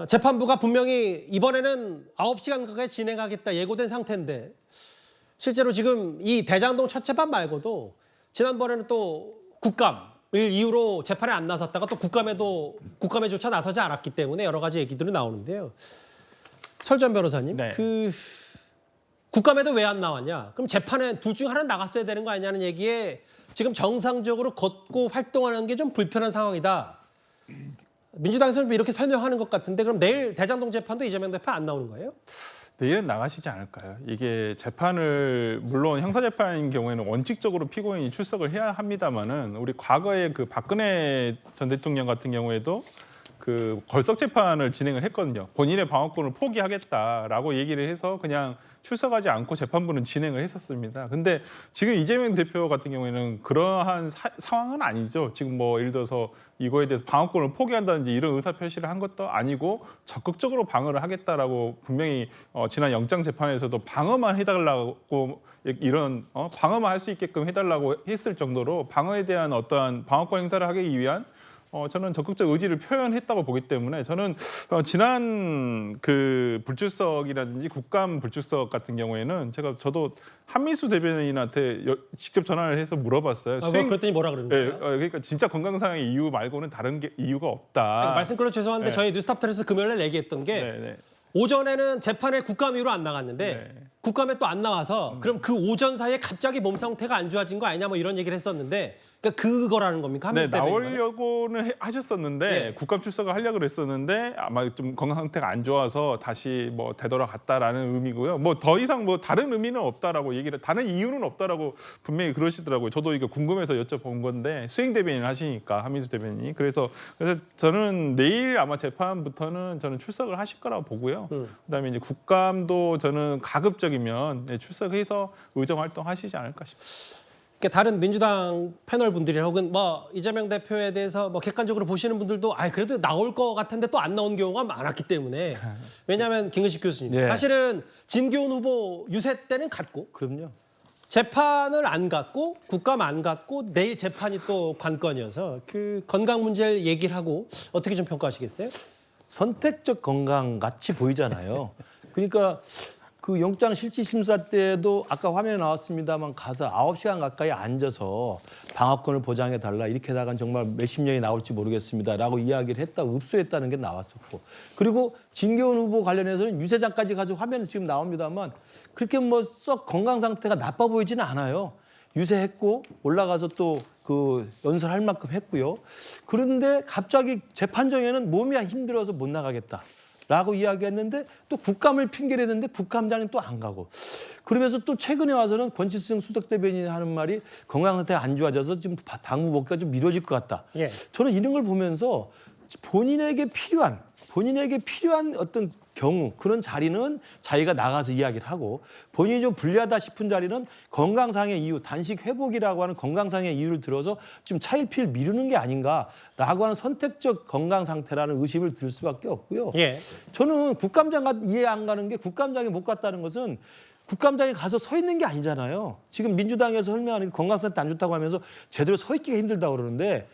재판부가 분명히 이번에는 9시간 가까이 진행하겠다 예고된 상태인데 실제로 지금 이 대장동 첫 재판 말고도 지난번에는 또 국감을 이유로 재판에 안 나섰다가 또 국감에조차 나서지 않았기 때문에 여러 가지 얘기들이 나오는데요. 설전 변호사님, 네. 그 국감에도 왜 안 나왔냐? 그럼 재판에 둘 중 하나 나갔어야 되는 거 아니냐는 얘기에 지금 정상적으로 걷고 활동하는 게 좀 불편한 상황이다. 민주당에서는 이렇게 설명하는 것 같은데 그럼 내일 대장동 재판도 이재명 대표 안 나오는 거예요? 내일은 나가시지 않을까요? 이게 재판을 물론 형사재판인 경우에는 원칙적으로 피고인이 출석을 해야 합니다만은 우리 과거에 그 박근혜 전 대통령 같은 경우에도 그 걸석 재판을 진행을 했거든요. 본인의 방어권을 포기하겠다라고 얘기를 해서 그냥 출석하지 않고 재판부는 진행을 했었습니다. 근데 지금 이재명 대표 같은 경우에는 그러한 상황은 아니죠. 지금 뭐 예를 들어서 이거에 대해서 방어권을 포기한다든지 이런 의사 표시를 한 것도 아니고 적극적으로 방어를 하겠다라고 분명히 지난 영장 재판에서도 방어만 해달라고 이런 방어만 할 수 있게끔 해달라고 했을 정도로 방어에 대한 어떠한 방어권 행사를 하기 위한 저는 적극적 의지를 표현했다고 보기 때문에 저는 지난 그 불출석이라든지 국감 불출석 같은 경우에는 저도 한민수 대변인한테 직접 전화를 해서 물어봤어요. 그랬더니 뭐라 그러는가요? 네, 그러니까 진짜 건강상의 이유 말고는 다른 이유가 없다. 말씀 끊어 죄송한데 네. 저희 뉴스탑10에서 금요일에 얘기했던 게 오전에는 재판에 국감 이후로 안 나갔는데 국감에 또 안 나와서 그럼 그 오전 사이에 갑자기 몸 상태가 안 좋아진 거 아니냐 뭐 이런 얘기를 했었는데 그러니까 그거라는 겁니까? 네, 나오려고는 하셨었는데 국감 출석을 하려고 그랬었는데 아마 좀 건강 상태가 안 좋아서 다시 뭐 되돌아갔다라는 의미고요. 뭐 더 이상 뭐 다른 의미는 없다라고 얘기를 다른 이유는 없다라고 분명히 그러시더라고요. 저도 이거 궁금해서 여쭤본 건데 수행 대변인 하시니까 한민수 대변인이 그래서 저는 내일 아마 재판부터는 저는 출석을 하실 거라고 보고요. 그다음에 이제 국감도 저는 가급적이면 출석해서 의정 활동하시지 않을까 싶습니다. 다른 민주당 패널 분들이 혹은 뭐 이재명 대표에 대해서 뭐 객관적으로 보시는 분들도 그래도 나올 것 같은데 또 안 나온 경우가 많았기 때문에 왜냐하면 김근식 교수님 사실은 진교훈 후보 유세 때는 갔고 그럼요. 재판을 안 갔고 국감 안 갔고 내일 재판이 또 관건이어서 그 건강 문제를 얘기를 하고 어떻게 좀 평가하시겠어요? 선택적 건강 같이 보이잖아요. 그러니까 그 영장 실질 심사 때도 아까 화면에 나왔습니다만 가서 9시간 가까이 앉아서 방어권을 보장해 달라 이렇게다가 정말 몇십 년이 나올지 모르겠습니다라고 이야기를 했다고 읍소했다는 게 나왔었고 그리고 진교훈 후보 관련해서는 유세장까지 가서 화면에 지금 나옵니다만 그렇게 뭐 썩 건강 상태가 나빠 보이지는 않아요. 유세했고 올라가서 또 그 연설할 만큼 했고요. 그런데 갑자기 재판정에는 몸이 힘들어서 못 나가겠다. 라고 이야기했는데 또 국감을 핑계를 했는데 국감장은 또 안 가고 그러면서 또 최근에 와서는 권치승 수석 대변인이 하는 말이 건강 상태가 안 좋아져서 지금 당무 복귀가 좀 미뤄질 것 같다. 저는 이런 걸 보면서 본인에게 필요한 어떤 경우 그런 자리는 자기가 나가서 이야기를 하고 본인이 좀 불리하다 싶은 자리는 건강상의 이유, 단식 회복이라고 하는 건강상의 이유를 들어서 좀 차일피일 미루는 게 아닌가라고 하는 선택적 건강 상태라는 의심을 들 수밖에 없고요. 저는 국감장 이해 안 가는 게 국감장에 못 갔다는 것은 국감장에 가서 서 있는 게 아니잖아요. 지금 민주당에서 설명하는 게 건강 상태 안 좋다고 하면서 제대로 서 있기가 힘들다고 그러는데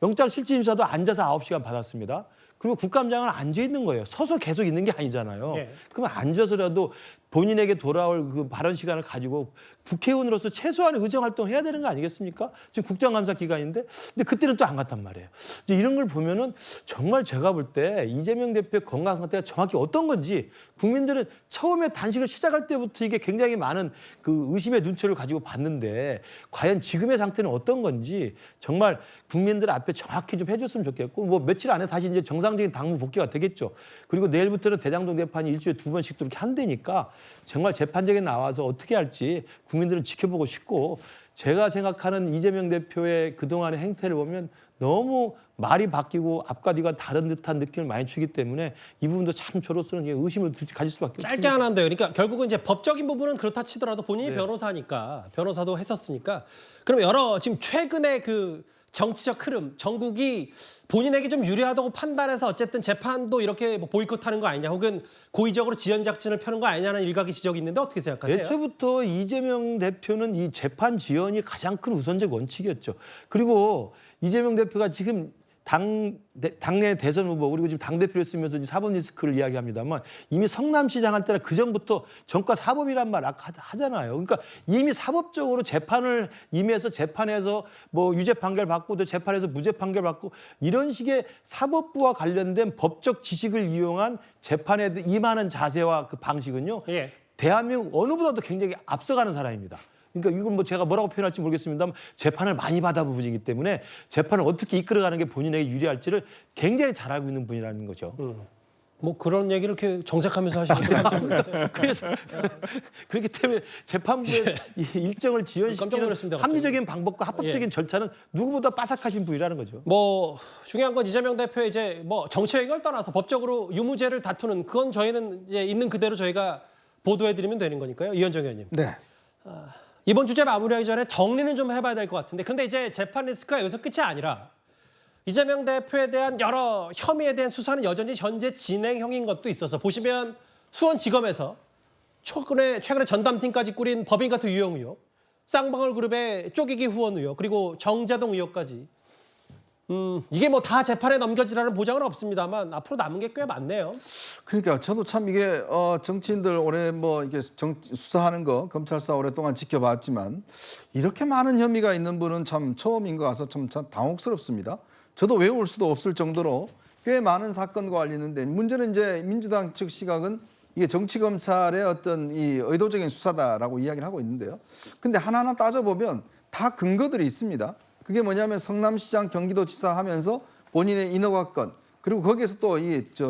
영장 실질심사도 앉아서 9시간 받았습니다. 그리고 국감장은 앉아 있는 거예요. 서서 계속 있는 게 아니잖아요. 그러면 앉아서라도 본인에게 돌아올 그 발언 시간을 가지고 국회의원으로서 최소한의 의정 활동을 해야 되는 거 아니겠습니까? 지금 국정감사 기간인데, 근데 그때는 또 안 갔단 말이에요. 이제 이런 걸 보면은 정말 제가 볼 때 이재명 대표의 건강 상태가 정확히 어떤 건지 국민들은 처음에 단식을 시작할 때부터 이게 굉장히 많은 그 의심의 눈초리를 가지고 봤는데 과연 지금의 상태는 어떤 건지 정말 국민들 앞에 정확히 좀 해줬으면 좋겠고 뭐 며칠 안에 다시 이제 정상적인 당무 복귀가 되겠죠. 그리고 내일부터는 대장동 재판이 일주일에 2번씩 또 이렇게 한다니까 정말 재판장에 나와서 어떻게 할지 국민들은 지켜보고 싶고 제가 생각하는 이재명 대표의 그동안의 행태를 보면 너무 말이 바뀌고 앞과 뒤가 다른 듯한 느낌을 많이 주기 때문에 이 부분도 참 저로서는 의심을 가질 수밖에 없습니다. 짧게 하나 한데요. 그러니까 결국은 이제 법적인 부분은 그렇다 치더라도 본인이 변호사니까 변호사도 했었으니까 그럼 여러 지금 최근에 그 정치적 흐름, 정국이 본인에게 좀 유리하다고 판단해서 어쨌든 재판도 이렇게 뭐 보이콧하는 거 아니냐 혹은 고의적으로 지연 작전을 펴는 거 아니냐는 일각의 지적이 있는데 어떻게 생각하세요? 애초부터 이재명 대표는 이 재판 지연이 가장 큰 우선적 원칙이었죠. 그리고 이재명 대표가 지금 당내 대선 후보 그리고 지금 당대표를 쓰면서 이제 사법 리스크를 이야기합니다만 이미 성남시장 할 때나 그전부터 전과 사법이란 말 하잖아요. 그러니까 이미 사법적으로 재판을 임해서 재판에서 뭐 유죄 판결 받고 또 재판에서 무죄 판결 받고 이런 식의 사법부와 관련된 법적 지식을 이용한 재판에 임하는 자세와 그 방식은요. 예. 대한민국 어느 보다도 굉장히 앞서가는 사람입니다. 그러니까 이건 뭐 제가 뭐라고 표현할지 모르겠습니다만 재판을 많이 받아본 분이기 때문에 재판을 어떻게 이끌어가는 게 본인에게 유리할지를 굉장히 잘 알고 있는 분이라는 거죠. 뭐 그런 얘기를 이렇게 정색하면서 하시는 그래서 그렇기 때문에 재판부의 이 일정을 깜짝 지연시키는 놀랐습니다, 갑자기. 합리적인 방법과 합법적인 절차는 누구보다 빠삭하신 분이라는 거죠. 뭐 중요한 건 이재명 대표의 이제 뭐 정치 의견을 떠나서 법적으로 유무죄를 다투는 그건 저희는 이제 있는 그대로 저희가 보도해드리면 되는 거니까요. 이현정 의원님. 네. 이번 주제 마무리하기 전에 정리는 좀 해봐야 될 것 같은데 근데 이제 재판 리스크가 여기서 끝이 아니라 이재명 대표에 대한 여러 혐의에 대한 수사는 여전히 현재 진행형인 것도 있어서 보시면 수원지검에서 최근에 전담팀까지 꾸린 법인 같은 유용 의혹, 쌍방울 그룹의 쪼개기 후원 의혹, 그리고 정재동 의혹까지 이게 뭐 다 재판에 넘겨지라는 보장은 없습니다만 앞으로 남은 게 꽤 많네요. 그러니까 저도 참 이게 정치인들 올해 뭐 이게 수사하는 거 검찰 수사 오랫동안 지켜봤지만 이렇게 많은 혐의가 있는 분은 참 처음인 것 같아서 참 당혹스럽습니다. 저도 외울 수도 없을 정도로 꽤 많은 사건과 관련인데 문제는 이제 민주당 측 시각은 이게 정치 검찰의 어떤 이 의도적인 수사다라고 이야기를 하고 있는데요. 근데 하나하나 따져보면 다 근거들이 있습니다. 그게 뭐냐면 성남시장 경기도지사 하면서 본인의 인허가 건 그리고 거기에서 또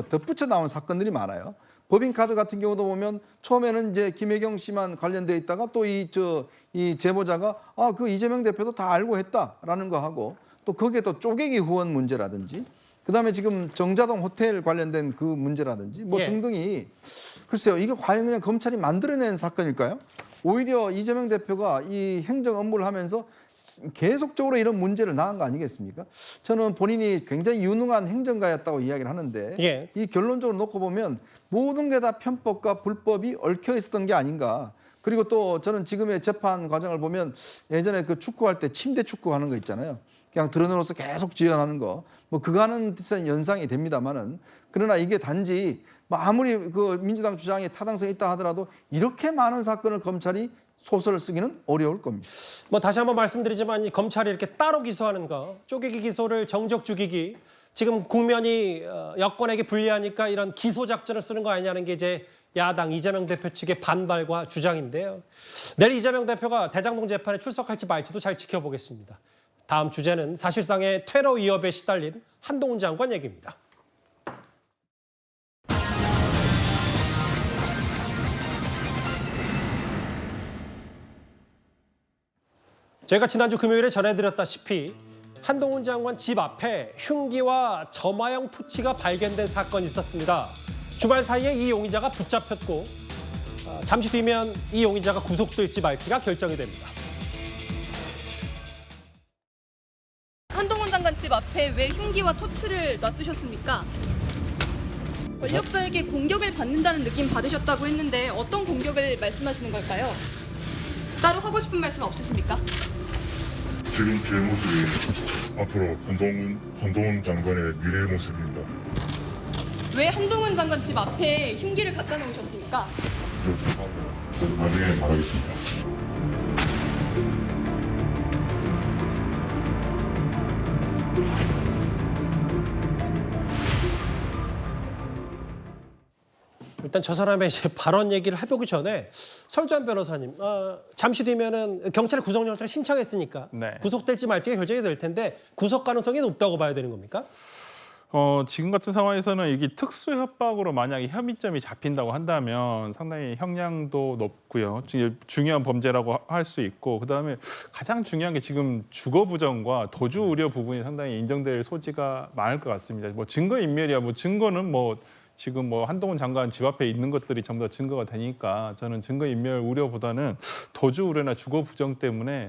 덧붙여 나온 사건들이 많아요. 법인카드 같은 경우도 보면 처음에는 이제 김혜경 씨만 관련돼 있다가 또 이 제보자가 그 이재명 대표도 다 알고 했다라는 거 하고 또 거기에 또 쪼개기 후원 문제라든지 그다음에 지금 정자동 호텔 관련된 그 문제라든지 뭐 등등이 글쎄요 이게 과연 그냥 검찰이 만들어낸 사건일까요? 오히려 이재명 대표가 이 행정 업무를 하면서 계속적으로 이런 문제를 낳은 거 아니겠습니까? 저는 본인이 굉장히 유능한 행정가였다고 이야기를 하는데 이 결론적으로 놓고 보면 모든 게 다 편법과 불법이 얽혀 있었던 게 아닌가. 그리고 또 저는 지금의 재판 과정을 보면 예전에 그 축구할 때 침대 축구하는 거 있잖아요. 그냥 드러내로서 계속 지연하는 거. 뭐 그거는 비슷한 연상이 됩니다만은 그러나 이게 단지 뭐 아무리 그 민주당 주장에 타당성이 있다 하더라도 이렇게 많은 사건을 검찰이 소설을 쓰기는 어려울 겁니다. 뭐 다시 한번 말씀드리지만 이 검찰이 이렇게 따로 기소하는 거, 쪼개기 기소를 정적 죽이기, 지금 국면이 여권에게 불리하니까 이런 기소 작전을 쓰는 거 아니냐는 게 이제 야당 이재명 대표 측의 반발과 주장인데요. 내일 이재명 대표가 대장동 재판에 출석할지 말지도 잘 지켜보겠습니다. 다음 주제는 사실상의 테러 위협에 시달린 한동훈 장관 얘기입니다. 저희가 지난주 금요일에 전해드렸다시피 한동훈 장관 집 앞에 흉기와 점화형 토치가 발견된 사건이 있었습니다. 주말 사이에 이 용의자가 붙잡혔고 잠시 뒤면 이 용의자가 구속될지 말지가 결정이 됩니다. 한동훈 장관 집 앞에 왜 흉기와 토치를 놔두셨습니까? 권력자에게 공격을 받는다는 느낌 받으셨다고 했는데 어떤 공격을 말씀하시는 걸까요? 따로 하고 싶은 말씀 없으십니까? 지금 제 모습이 앞으로 한동훈 장관의 미래의 모습입니다. 왜 한동훈 장관 집 앞에 흉기를 갖다 놓으셨습니까? 나중에 말하겠습니다. 일단 저 사람의 이제 발언 얘기를 해보기 전에 설주한 변호사님, 잠시 뒤면은 경찰에 구속영장 신청했으니까 네. 구속될지 말지가 결정이 될 텐데 구속 가능성이 높다고 봐야 되는 겁니까? 지금 같은 상황에서는 이게 특수 협박으로 만약에 혐의점이 잡힌다고 한다면 상당히 형량도 높고요. 중요한 범죄라고 할 수 있고, 그다음에 가장 중요한 게 지금 주거 부정과 도주 우려 부분이 상당히 인정될 소지가 많을 것 같습니다. 뭐 증거 인멸이야, 뭐 증거는 뭐 지금 뭐 한동훈 장관 집 앞에 있는 것들이 전부 다 증거가 되니까 저는 증거 인멸 우려보다는 도주 우려나 주거 부정 때문에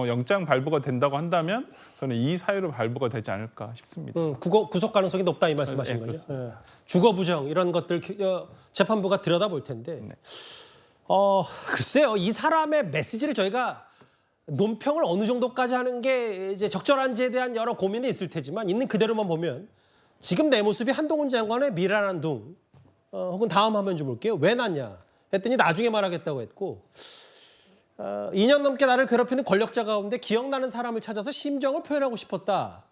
영장 발부가 된다고 한다면 저는 이 사유로 발부가 되지 않을까 싶습니다. 구속 가능성이 높다 이 말씀하신 거죠? 예. 주거 부정 이런 것들 재판부가 들여다볼 텐데 글쎄요, 이 사람의 메시지를 저희가 논평을 어느 정도까지 하는 게 이제 적절한지에 대한 여러 고민이 있을 테지만 있는 그대로만 보면 지금 내 모습이 한동훈 장관의 미란한 둥 혹은 다음 화면 좀 볼게요. 왜 났냐 했더니 나중에 말하겠다고 했고 2년 넘게 나를 괴롭히는 권력자 가운데 기억나는 사람을 찾아서 심정을 표현하고 싶었다.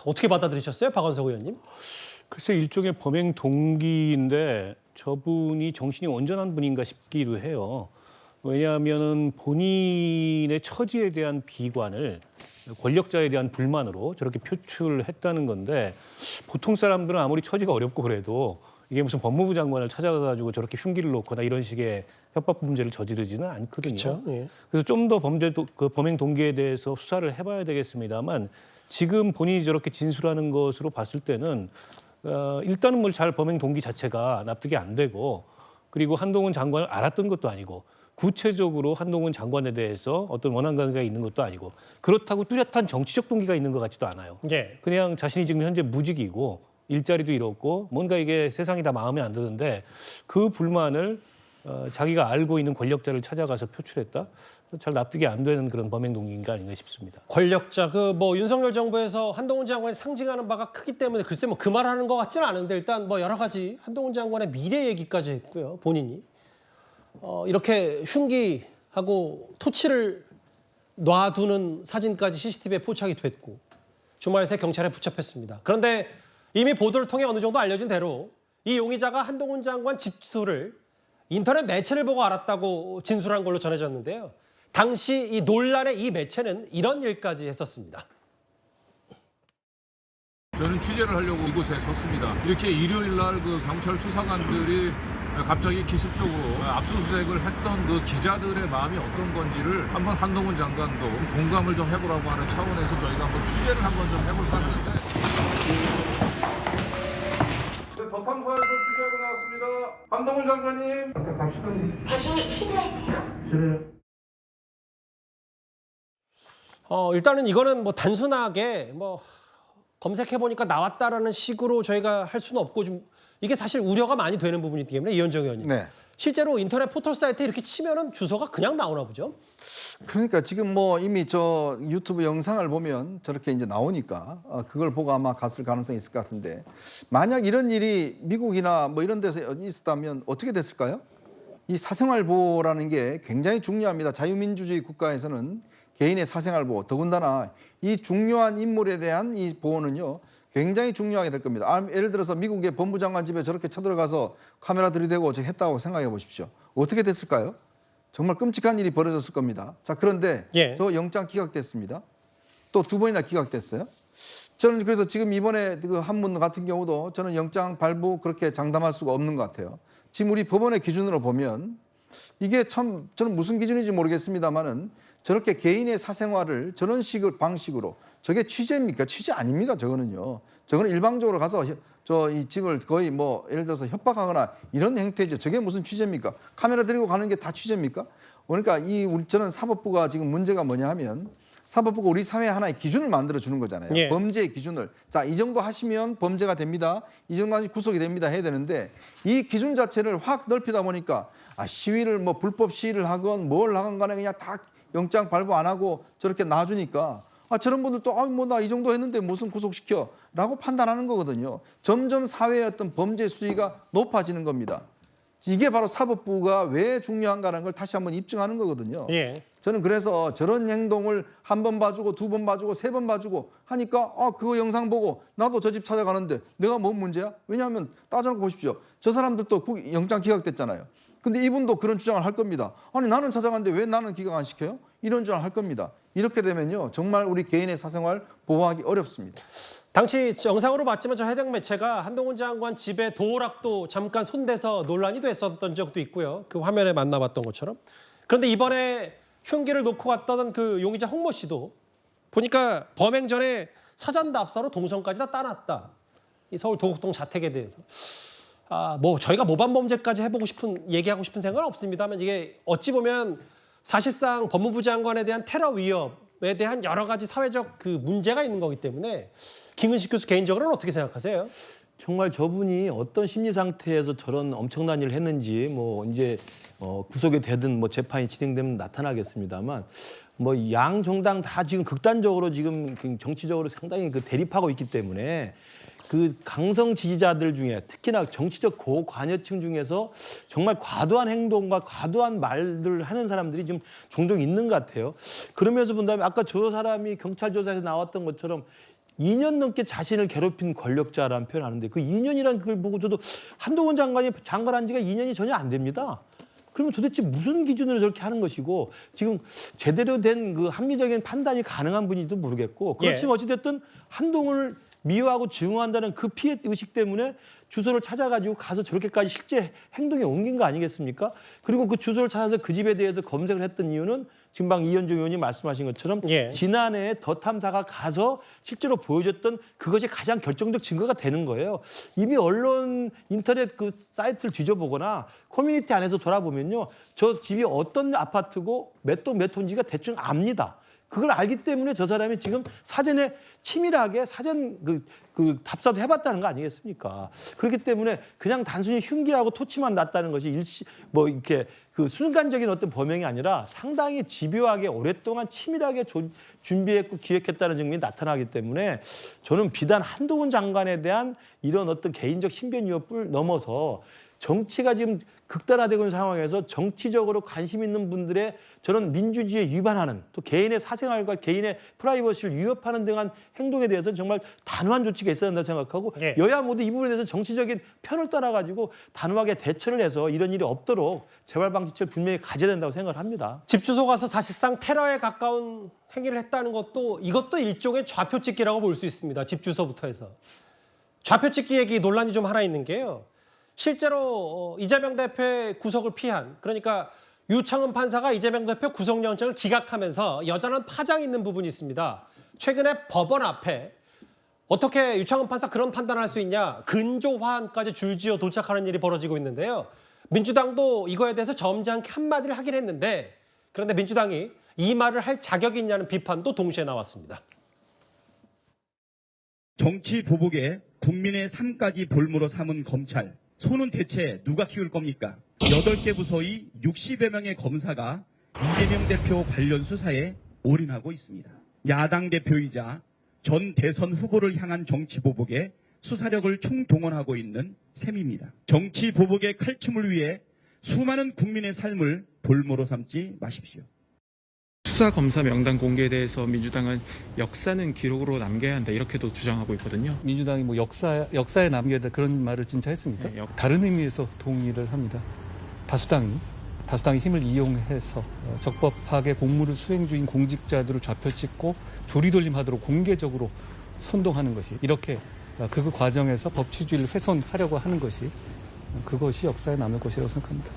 어떻게 받아들이셨어요, 박원석 의원님? 글쎄 일종의 범행 동기인데 저분이 정신이 온전한 분인가 싶기도 해요. 왜냐하면은 본인의 처지에 대한 비관을 권력자에 대한 불만으로 저렇게 표출했다는 건데 보통 사람들은 아무리 처지가 어렵고 그래도 이게 무슨 법무부 장관을 찾아가지고 저렇게 흉기를 놓거나 이런 식의 협박 범죄를 저지르지는 않거든요. 그쵸, 예. 그래서 좀 더 그 범행 동기에 대해서 수사를 해봐야 되겠습니다만 지금 본인이 저렇게 진술하는 것으로 봤을 때는 일단은 뭐 잘 범행 동기 자체가 납득이 안 되고 그리고 한동훈 장관을 알았던 것도 아니고 구체적으로 한동훈 장관에 대해서 어떤 원한 관계가 있는 것도 아니고 그렇다고 뚜렷한 정치적 동기가 있는 것 같지도 않아요. 예. 그냥 자신이 지금 현재 무직이고 일자리도 잃었고 뭔가 이게 세상이 다 마음에 안 드는데 그 불만을 자기가 알고 있는 권력자를 찾아가서 표출했다? 잘 납득이 안 되는 그런 범행 동기인가 아닌가 싶습니다. 권력자, 뭐 윤석열 정부에서 한동훈 장관이 상징하는 바가 크기 때문에 글쎄 뭐 그 말하는 것 같지는 않은데 일단 뭐 여러 가지 한동훈 장관의 미래 얘기까지 했고요. 본인이 이렇게 흉기하고 토치를 놔두는 사진까지 CCTV에 포착이 됐고 주말 새 경찰에 붙잡혔습니다. 그런데 이미 보도를 통해 어느 정도 알려진 대로 이 용의자가 한동훈 장관 집 주소를 인터넷 매체를 보고 알았다고 진술한 걸로 전해졌는데요. 당시 이 논란의 이 매체는 이런 일까지 했었습니다. 저는 취재를 하려고 이곳에 섰습니다. 이렇게 일요일 날 그 경찰 수사관들이 갑자기 기습적으로 압수수색을 했던 그 기자들의 마음이 어떤 건지를 한번 한동훈 장관도 공감을 좀 해보라고 하는 차원에서 저희가 한번 취재를 한번 좀 해볼까 하는데. 저탐사에서 취재하고 나왔습니다. 한동훈 장관님. 다시 실례할게요. 일단은 이거는 뭐 단순하게 뭐 검색해 보니까 나왔다라는 식으로 저희가 할 수는 없고 좀 이게 사실 우려가 많이 되는 부분이기 때문에 이현정 의원님. 네. 실제로 인터넷 포털 사이트에 이렇게 치면은 주소가 그냥 나오나 보죠? 그러니까 지금 뭐 이미 저 유튜브 영상을 보면 저렇게 이제 나오니까 그걸 보고 아마 갔을 가능성이 있을 것 같은데 만약 이런 일이 미국이나 뭐 이런 데서 있었다면 어떻게 됐을까요? 이 사생활 보호라는 게 굉장히 중요합니다. 자유민주주의 국가에서는 개인의 사생활 보호, 더군다나 이 중요한 인물에 대한 이 보호는요 굉장히 중요하게 될 겁니다. 예를 들어서 미국의 법무장관 집에 저렇게 쳐들어가서 카메라 들이대고 했다고 생각해 보십시오. 어떻게 됐을까요? 정말 끔찍한 일이 벌어졌을 겁니다. 자, 그런데 저 영장 기각됐습니다. 또 2번이나 기각됐어요. 저는 그래서 지금 이번에 그 한 분 같은 경우도 저는 영장 발부 그렇게 장담할 수가 없는 것 같아요. 지금 우리 법원의 기준으로 보면 이게 참 저는 무슨 기준인지 모르겠습니다만은 저렇게 개인의 사생활을 저런 방식으로 저게 취재입니까? 취재 아닙니다. 저거는요. 저거는 일방적으로 가서 저 이 집을 거의 뭐 예를 들어서 협박하거나 이런 형태죠. 저게 무슨 취재입니까? 카메라 들고 가는 게 다 취재입니까? 그러니까 저는 사법부가 지금 문제가 뭐냐 하면 사법부가 우리 사회에 하나의 기준을 만들어 주는 거잖아요. 예. 범죄의 기준을. 자, 이 정도 하시면 범죄가 됩니다. 이 정도 하시면 구속이 됩니다. 해야 되는데 이 기준 자체를 확 넓히다 보니까 시위를 뭐 불법 시위를 하건 뭘 하건 간에 그냥 다 영장 발부 안 하고 저렇게 놔주니까 저런 분들도 뭐 나 이 정도 했는데 무슨 구속시켜 라고 판단하는 거거든요. 점점 사회의 어떤 범죄 수위가 높아지는 겁니다. 이게 바로 사법부가 왜 중요한가라는 걸 다시 한번 입증하는 거거든요. 예. 저는 그래서 저런 행동을 한 번 봐주고 두 번 봐주고 세 번 봐주고 하니까 그거 영상 보고 나도 저 집 찾아가는데 내가 뭔 문제야? 왜냐하면 따져놓고 보십시오. 저 사람들도 영장 기각됐잖아요. 근데 이분도 그런 주장을 할 겁니다. 아니 나는 찾아갔는데 왜 나는 기각 안 시켜요? 이런 주장을 할 겁니다. 이렇게 되면요 정말 우리 개인의 사생활 보호하기 어렵습니다. 당시 영상으로 봤지만 저 해당 매체가 한동훈 장관 집에 도어락도 잠깐 손대서 논란이 됐었던 적도 있고요. 그 화면에 만나봤던 것처럼. 그런데 이번에 흉기를 놓고 갔던 그 용의자 홍모 씨도 보니까 범행 전에 사전 답사로 동선까지 다 따놨다. 이 서울 도곡동 자택에 대해서. 뭐 저희가 모반 범죄까지 얘기하고 싶은 생각은 없습니다만 이게 어찌 보면 사실상 법무부 장관에 대한 테러 위협에 대한 여러 가지 사회적 그 문제가 있는 거기 때문에 김은식 교수 개인적으로는 어떻게 생각하세요? 정말 저분이 어떤 심리 상태에서 저런 엄청난 일을 했는지 뭐 이제 구속이 되든 뭐 재판이 진행되면 나타나겠습니다만 뭐 양 정당 다 지금 극단적으로 지금 정치적으로 상당히 그 대립하고 있기 때문에 그 강성 지지자들 중에 특히나 정치적 고관여층 중에서 정말 과도한 행동과 과도한 말들을 하는 사람들이 지금 종종 있는 것 같아요. 그러면서 본다면 아까 저 사람이 경찰 조사에서 나왔던 것처럼 2년 넘게 자신을 괴롭힌 권력자라는 표현을 하는데 그 2년이라는 걸 보고 저도 한동훈 장관이 장관한 지가 2년이 전혀 안 됩니다. 그러면 도대체 무슨 기준으로 저렇게 하는 것이고 지금 제대로 된 그 합리적인 판단이 가능한 분인지도 모르겠고 그렇지만 어찌됐든 한동훈을 미워하고 증오한다는 그 피해 의식 때문에 주소를 찾아가지고 가서 저렇게까지 실제 행동에 옮긴 거 아니겠습니까? 그리고 그 주소를 찾아서 그 집에 대해서 검색을 했던 이유는 지금 방 이현종 의원이 말씀하신 것처럼 지난해 더 탐사가 가서 실제로 보여줬던 그것이 가장 결정적 증거가 되는 거예요. 이미 언론 인터넷 그 사이트를 뒤져보거나 커뮤니티 안에서 돌아보면요. 저 집이 어떤 아파트고 몇 동 몇 호인지가 대충 압니다. 그걸 알기 때문에 저 사람이 지금 사전에 치밀하게 사전 그 답사도 해봤다는 거 아니겠습니까? 그렇기 때문에 그냥 단순히 흉기하고 토치만 났다는 것이 뭐 이렇게 그 순간적인 어떤 범행이 아니라 상당히 집요하게 오랫동안 치밀하게 준비했고 기획했다는 증명이 나타나기 때문에 저는 비단 한동훈 장관에 대한 이런 어떤 개인적 신변 위협을 넘어서 정치가 지금 극단화되고 있는 상황에서 정치적으로 관심 있는 분들의 저런 민주주의에 위반하는 또 개인의 사생활과 개인의 프라이버시를 위협하는 등한 행동에 대해서는 정말 단호한 조치가 있어야 한다고 생각하고 여야 모두 이 부분에 대해서 정치적인 편을 따라가지고 단호하게 대처를 해서 이런 일이 없도록 재발 방지책을 분명히 가져야 된다고 생각을 합니다. 집 주소 가서 사실상 테러에 가까운 행위를 했다는 것도 이것도 일종의 좌표 찍기라고 볼 수 있습니다. 집 주소부터 해서. 좌표 찍기 얘기 논란이 좀 하나 있는 게요. 실제로 이재명 대표의 구속을 피한 그러니까 유창흠 판사가 이재명 대표 구속영장을 기각하면서 여전한 파장이 있는 부분이 있습니다. 최근에 법원 앞에 어떻게 유창흠 판사 그런 판단을 할 수 있냐 근조화안까지 줄지어 도착하는 일이 벌어지고 있는데요. 민주당도 이거에 대해서 점잖게 한마디를 하긴 했는데 그런데 민주당이 이 말을 할 자격이 있냐는 비판도 동시에 나왔습니다. 정치 보복에 국민의 삶까지 볼모로 삼은 검찰. 손은 대체 누가 키울 겁니까? 8개 부서의 60여 명의 검사가 이재명 대표 관련 수사에 올인하고 있습니다. 야당 대표이자 전 대선 후보를 향한 정치 보복에 수사력을 총동원하고 있는 셈입니다. 정치 보복의 칼춤을 위해 수많은 국민의 삶을 볼모로 삼지 마십시오. 수사 검사 명단 공개에 대해서 민주당은 역사는 기록으로 남겨야 한다 이렇게도 주장하고 있거든요. 민주당이 뭐 역사에 남겨야 한다 그런 말을 진짜 했습니까? 다른 의미에서 동의를 합니다. 다수당이 힘을 이용해서 적법하게 공무를 수행 중인 공직자들을 좌표찍고 조리돌림하도록 공개적으로 선동하는 것이 이렇게 그 과정에서 법치주의를 훼손하려고 하는 것이 그것이 역사에 남을 것이라고 생각합니다.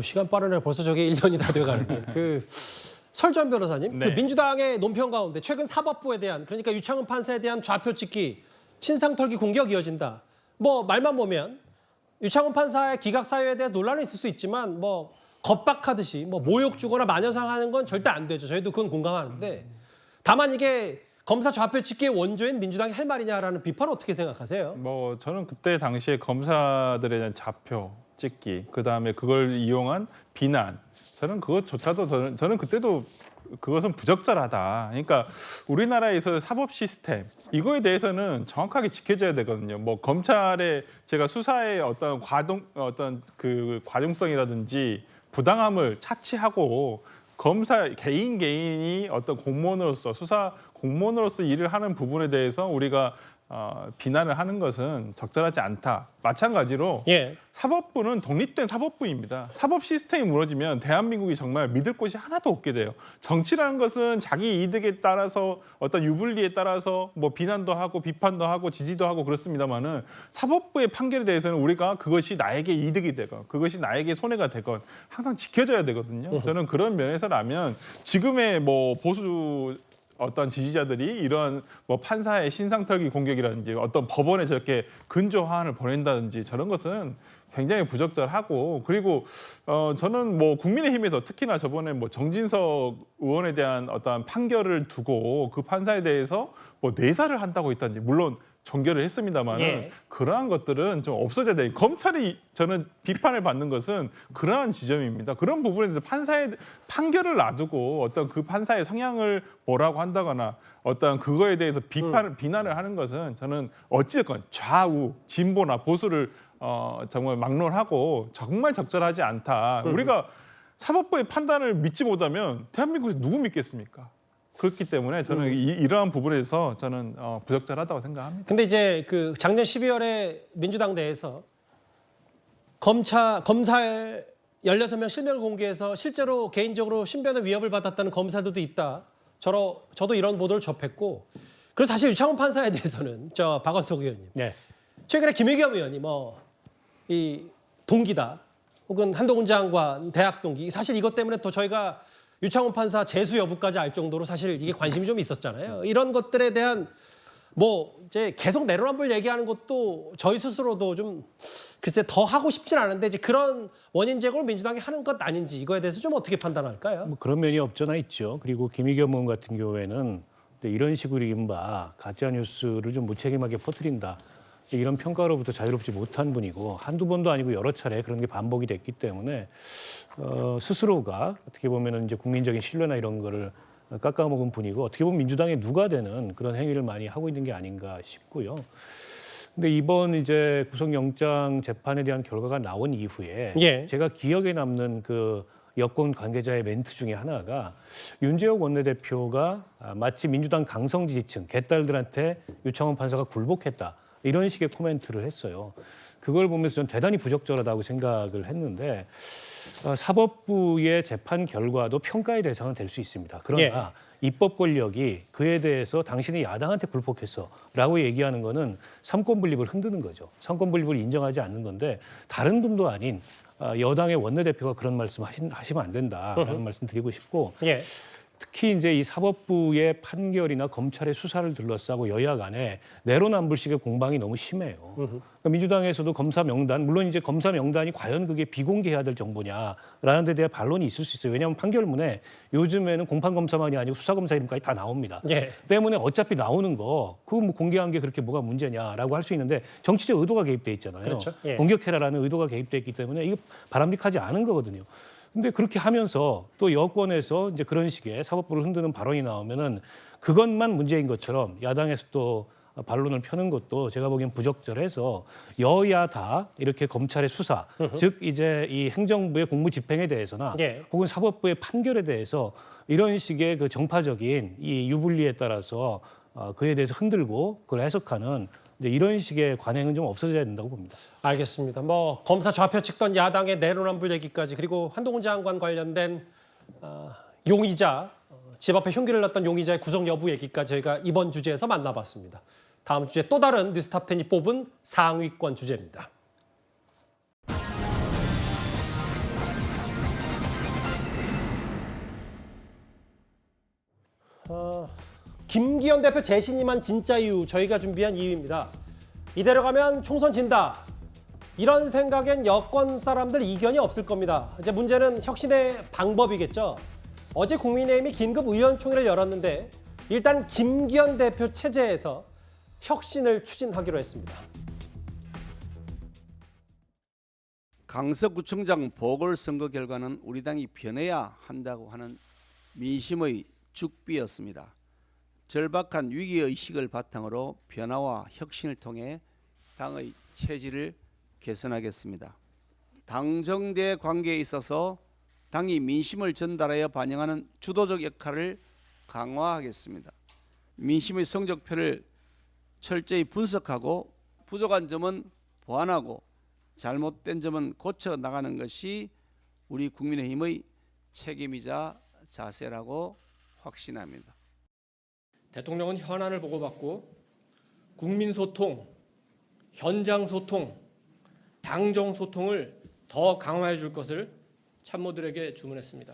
시간 빠르네. 벌써 저게 1년이 다 돼가는 그 설전 변호사님, 그 민주당의 논평 가운데 최근 사법부에 대한 그러니까 유창흠 판사에 대한 좌표 찍기, 신상 털기 공격 이어진다. 뭐 말만 보면 유창흠 판사의 기각 사유에 대해 논란은 있을 수 있지만 뭐 겁박하듯이 뭐 모욕 주거나 마녀상하는 건 절대 안 되죠. 저희도 그건 공감하는데 다만 이게 검사 좌표 찍기의 원조인 민주당이 할 말이냐라는 비판은 어떻게 생각하세요? 뭐 저는 그때 당시에 검사들에 대한 좌표 찍기, 그다음에 그걸 이용한 비난, 저는 그것조차도 저는 그때도 그것은 부적절하다. 그러니까 우리나라에서 사법 시스템 이거에 대해서는 정확하게 지켜져야 되거든요. 뭐 검찰의 제가 수사의 어떤 그 과중성이라든지 부당함을 차치하고 검사 개인이 어떤 공무원으로서 수사 공무원으로서 일을 하는 부분에 대해서 우리가 비난을 하는 것은 적절하지 않다. 마찬가지로 사법부는 독립된 사법부입니다. 사법 시스템이 무너지면 대한민국이 정말 믿을 곳이 하나도 없게 돼요. 정치라는 것은 자기 이득에 따라서 어떤 유불리에 따라서 뭐 비난도 하고 비판도 하고 지지도 하고 그렇습니다만은 사법부의 판결에 대해서는 우리가 그것이 나에게 이득이 되건 그것이 나에게 손해가 되건 항상 지켜져야 되거든요. 저는 그런 면에서라면 지금의 뭐 보수 어떤 지지자들이 이런 뭐 판사의 신상털기 공격이라든지 어떤 법원에 저렇게 근조화환을 보낸다든지 저런 것은 굉장히 부적절하고, 그리고 저는 뭐 국민의힘에서 특히나 저번에 뭐 정진석 의원에 대한 어떤 판결을 두고 그 판사에 대해서 뭐 내사를 한다고 했다든지, 물론 종결을 했습니다만은 그러한 것들은 좀 없어져야 돼요. 검찰이 저는 비판을 받는 것은 그러한 지점입니다. 그런 부분에 대해서 판사의 판결을 놔두고 어떤 그 판사의 성향을 뭐라고 한다거나 어떤 그거에 대해서 비난을 하는 것은 저는 어찌됐건 좌우 진보나 보수를 정말 막론하고 정말 적절하지 않다. 우리가 사법부의 판단을 믿지 못하면 대한민국에서 누구 믿겠습니까? 그렇기 때문에 저는 이러한 부분에서 저는 부적절하다고 생각합니다. 근데 이제 그 작년 12월에 민주당 내에서 검사 16명 실명을 공개해서 실제로 개인적으로 신변의 위협을 받았다는 검사들도 있다. 저도 이런 보도를 접했고, 그래서 사실 유창훈 판사에 대해서는 박원석 의원님, 최근에 김의겸 의원이 이 동기다, 혹은 한동훈 장관 대학 동기, 사실 이것 때문에 또 저희가 유창훈 판사 재수 여부까지 알 정도로 사실 이게 관심이 좀 있었잖아요. 이런 것들에 대한 뭐 이제 계속 내로남불 얘기하는 것도 저희 스스로도 좀 글쎄 더 하고 싶진 않은데, 이제 그런 원인 제공을 민주당이 하는 것 아닌지 이거에 대해서 좀 어떻게 판단할까요? 뭐 그런 면이 없잖아 있죠. 그리고 김의겸 의원 같은 경우에는 이런 식으로 이른바 가짜 뉴스를 좀 무책임하게 퍼뜨린다, 이런 평가로부터 자유롭지 못한 분이고, 한두 번도 아니고 여러 차례 그런 게 반복이 됐기 때문에 스스로가 어떻게 보면은 이제 국민적인 신뢰나 이런 거를 깎아먹은 분이고, 어떻게 보면 민주당의 누가 되는 그런 행위를 많이 하고 있는 게 아닌가 싶고요. 근데 이번 이제 구속영장 재판에 대한 결과가 나온 이후에 제가 기억에 남는 그 여권 관계자의 멘트 중에 하나가, 윤재옥 원내대표가 마치 민주당 강성 지지층 개딸들한테 유창훈 판사가 굴복했다, 이런 식의 코멘트를 했어요. 그걸 보면서 전 대단히 부적절하다고 생각을 했는데, 사법부의 재판 결과도 평가의 대상은 될 수 있습니다. 그러나 입법 권력이 그에 대해서 당신이 야당한테 굴복했어라고 얘기하는 거는 삼권 분립을 흔드는 거죠. 삼권 분립을 인정하지 않는 건데, 다른 분도 아닌 여당의 원내대표가 그런 말씀 하시면 안 된다라는 말씀 드리고 싶고, 특히 이제 이 사법부의 판결이나 검찰의 수사를 둘러싸고 여야 간에 내로남불식의 공방이 너무 심해요. 그러니까 민주당에서도 검사 명단, 물론 이제 검사 명단이 과연 그게 비공개해야 될 정보냐라는 데 대한 반론이 있을 수 있어요. 왜냐하면 판결문에 요즘에는 공판검사만이 아니고 수사검사 이름까지 다 나옵니다. 때문에 어차피 나오는 거 그거 뭐 공개한 게 그렇게 뭐가 문제냐라고 할 수 있는데, 정치적 의도가 개입돼 있잖아요. 그렇죠. 공격해라라는 의도가 개입돼 있기 때문에 이거 바람직하지 않은 거거든요. 근데 그렇게 하면서 또 여권에서 이제 그런 식의 사법부를 흔드는 발언이 나오면은 그것만 문제인 것처럼 야당에서 또 반론을 펴는 것도 제가 보기엔 부적절해서, 여야 다 이렇게 검찰의 수사, 즉 이제 이 행정부의 공무 집행에 대해서나 혹은 사법부의 판결에 대해서 이런 식의 그 정파적인 이 유불리에 따라서 그에 대해서 흔들고 그걸 해석하는 이런 식의 관행은 좀 없어져야 된다고 봅니다. 알겠습니다. 뭐 검사 좌표 찍던 야당의 내로남불 얘기까지, 그리고 한동훈 장관 관련된 용의자, 집 앞에 흉기를 놨던 용의자의 구속 여부 얘기까지 저희가 이번 주제에서 만나봤습니다. 다음 주제 또 다른 뉴스탑10이 뽑은 상위권 주제입니다. 김기현 대표 재신임한 진짜 이유, 저희가 준비한 이유입니다. 이대로 가면 총선 진다, 이런 생각엔 여권 사람들 이견이 없을 겁니다. 이제 문제는 혁신의 방법이겠죠. 어제 국민의힘이 긴급 의원총회를 열었는데, 일단 김기현 대표 체제에서 혁신을 추진하기로 했습니다. 강서구청장 보궐선거 결과는 우리 당이 변해야 한다고 하는 민심의 죽비였습니다. 절박한 위기의식을 바탕으로 변화와 혁신을 통해 당의 체질을 개선하겠습니다. 당정대 관계에 있어서 당이 민심을 전달하여 반영하는 주도적 역할을 강화하겠습니다. 민심의 성적표를 철저히 분석하고 부족한 점은 보완하고 잘못된 점은 고쳐 나가는 것이 우리 국민의힘의 책임이자 자세라고 확신합니다. 대통령은 현안을 보고받고 국민 소통, 현장 소통, 당정 소통을 더 강화해 줄 것을 참모들에게 주문했습니다.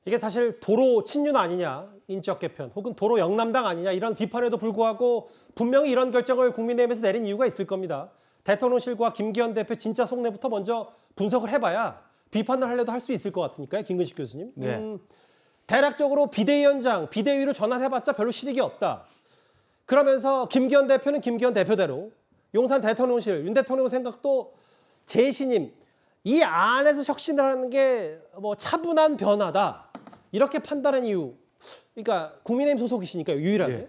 이게 사실 도로 친윤 아니냐, 인적 개편, 혹은 도로 영남당 아니냐 이런 비판에도 불구하고 분명히 이런 결정을 국민의힘에서 내린 이유가 있을 겁니다. 대통령실과 김기현 대표 진짜 속내부터 먼저 분석을 해봐야 비판을 하려도 할 수 있을 것 같으니까요. 김근식 교수님. 네. 대략적으로 비대위원장, 비대위로 전환해봤자 별로 실익이 없다. 그러면서 김기현 대표는 김기현 대표대로 용산 대통령실, 윤 대통령 생각도 재신임, 이 안에서 혁신을 하는 게 뭐 차분한 변화다. 이렇게 판단한 이유. 그러니까 국민의힘 소속이시니까요. 유일하게. 예.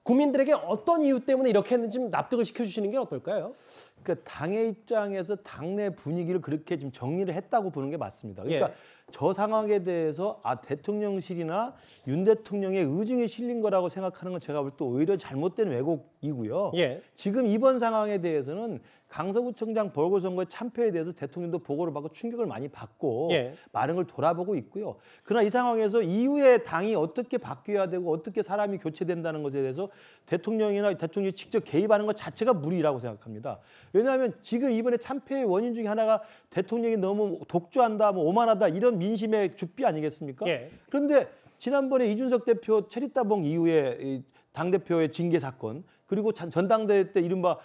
국민들에게 어떤 이유 때문에 이렇게 했는지 납득을 시켜주시는 게 어떨까요? 그러니까 당의 입장에서 당내 분위기를 그렇게 좀 정리를 했다고 보는 게 맞습니다. 그러니까 저 상황에 대해서 대통령실이나 윤 대통령의 의중이 실린 거라고 생각하는 건 제가 볼 때 오히려 잘못된 왜곡이고요. 지금 이번 상황에 대해서는 강서구청장 보궐선거의 참패에 대해서 대통령도 보고를 받고 충격을 많이 받고 많은 걸 돌아보고 있고요. 그러나 이 상황에서 이후에 당이 어떻게 바뀌어야 되고 어떻게 사람이 교체된다는 것에 대해서 대통령이나 대통령이 직접 개입하는 것 자체가 무리라고 생각합니다. 왜냐하면 지금 이번에 참패의 원인 중에 하나가 대통령이 너무 독주한다, 뭐 오만하다 이런 민심의 죽비 아니겠습니까? 그런데 지난번에 이준석 대표 체리따봉 이후에 이 당대표의 징계 사건, 그리고 전당대회 때 이른바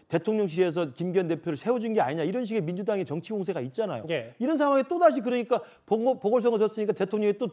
대통령실에서 김기현 대표를 세워준 게 아니냐 이런 식의 민주당의 정치 공세가 있잖아요. 이런 상황에 또다시 그러니까 보궐선거 졌으니까 대통령이 또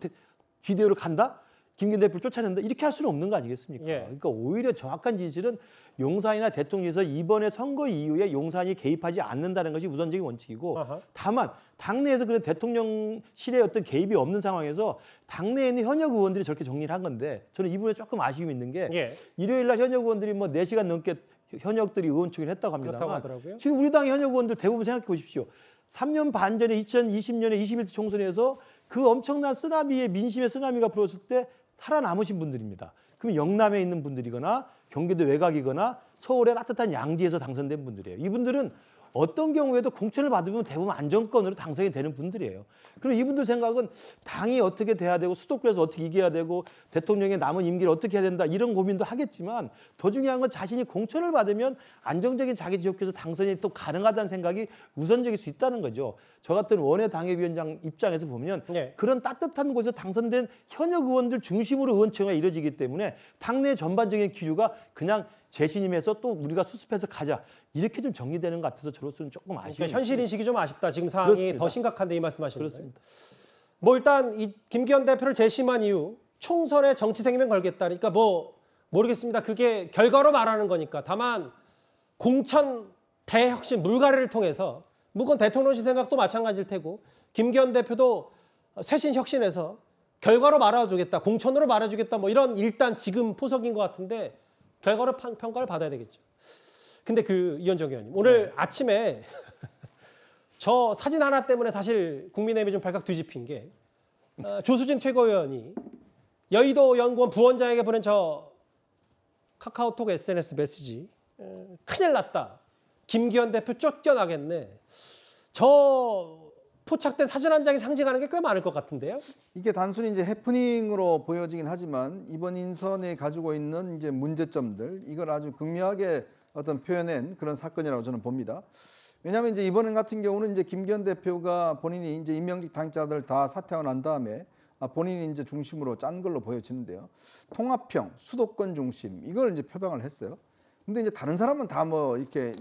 비대위로 간다? 김기현 대표를 쫓아낸다? 이렇게 할 수는 없는 거 아니겠습니까? 그러니까 오히려 정확한 진실은 용산이나 대통령에서 이번에 선거 이후에 용산이 개입하지 않는다는 것이 우선적인 원칙이고 다만 당내에서 그런 대통령실의 어떤 개입이 없는 상황에서 당내에 있는 현역 의원들이 저렇게 정리를 한 건데 저는 이 부분에 조금 아쉬움이 있는 게 일요일 날 현역 의원들이 뭐 4시간 넘게 현역들이 의원총회를 했다고 합니다만 지금 우리 당의 현역 의원들 대부분 생각해 보십시오. 3년 반 전에 2020년에 21대 총선에서 그 엄청난 쓰나미의 민심의 쓰나미가 불었을 때 살아남으신 분들입니다. 그럼 영남에 있는 분들이거나 경기도 외곽이거나 서울의 따뜻한 양지에서 당선된 분들이에요. 이분들은 어떤 경우에도 공천을 받으면 대부분 안정권으로 당선이 되는 분들이에요. 그리고 이분들 생각은 당이 어떻게 돼야 되고 수도권에서 어떻게 이겨야 되고 대통령의 남은 임기를 어떻게 해야 된다 이런 고민도 하겠지만 더 중요한 건 자신이 공천을 받으면 안정적인 자기 지역에서 당선이 또 가능하다는 생각이 우선적일 수 있다는 거죠. 저 같은 원외 당협위원장 입장에서 보면 그런 따뜻한 곳에서 당선된 현역 의원들 중심으로 의원총회가 이루어지기 때문에 당내 전반적인 기류가 그냥 재신임해서 또 우리가 수습해서 가자 이렇게 좀 정리되는 것 같아서 저로서는 조금 아쉬워요. 그러니까 현실 인식이 좀 아쉽다. 지금 상황이 그렇습니다. 더 심각한데 이 말씀하시는 거예요. 그렇습니다. 뭐 일단 이 김기현 대표를 재심한 이유 총선에 정치 생명 걸겠다. 그러니까 뭐 모르겠습니다. 그게 결과로 말하는 거니까. 다만 공천 대혁신 물갈이를 통해서 물건 대통령실 생각도 마찬가지일 테고 김기현 대표도 쇄신 혁신해서 결과로 말아주겠다. 공천으로 말아주겠다. 뭐 이런 일단 지금 포석인 것 같은데 결과로 평가를 받아야 되겠죠. 근데 이현정 의원님 오늘 아침에 저 사진 하나 때문에 사실 국민의힘이 좀 발칵 뒤집힌 게 조수진 최고위원이 여의도 연구원 부원장에게 보낸 저 카카오톡 SNS 메시지 큰일 났다. 김기현 대표 쫓겨나겠네. 저 포착된 사진 한 장이 상징하는 게 꽤 많을 것 같은데요. 이게 단순히 이제 해프닝으로 보여지긴 하지만 이번 인선에 가지고 있는 이제 문제점들 이걸 아주 극명하게 어떤 표현한 그런 사건이라고 저는 봅니다. 왜냐하면 이제 이번 같은 경우는 이제 김기현 대표가 본인이 이제 임명직 당직자들 다 사퇴하고 난 다음에 본인이 이제 중심으로 짠 걸로 보여지는데요. 통합형, 수도권 중심 이걸 이제 표방을 했어요. 근데 이제 다른 사람은 다 뭐 이렇게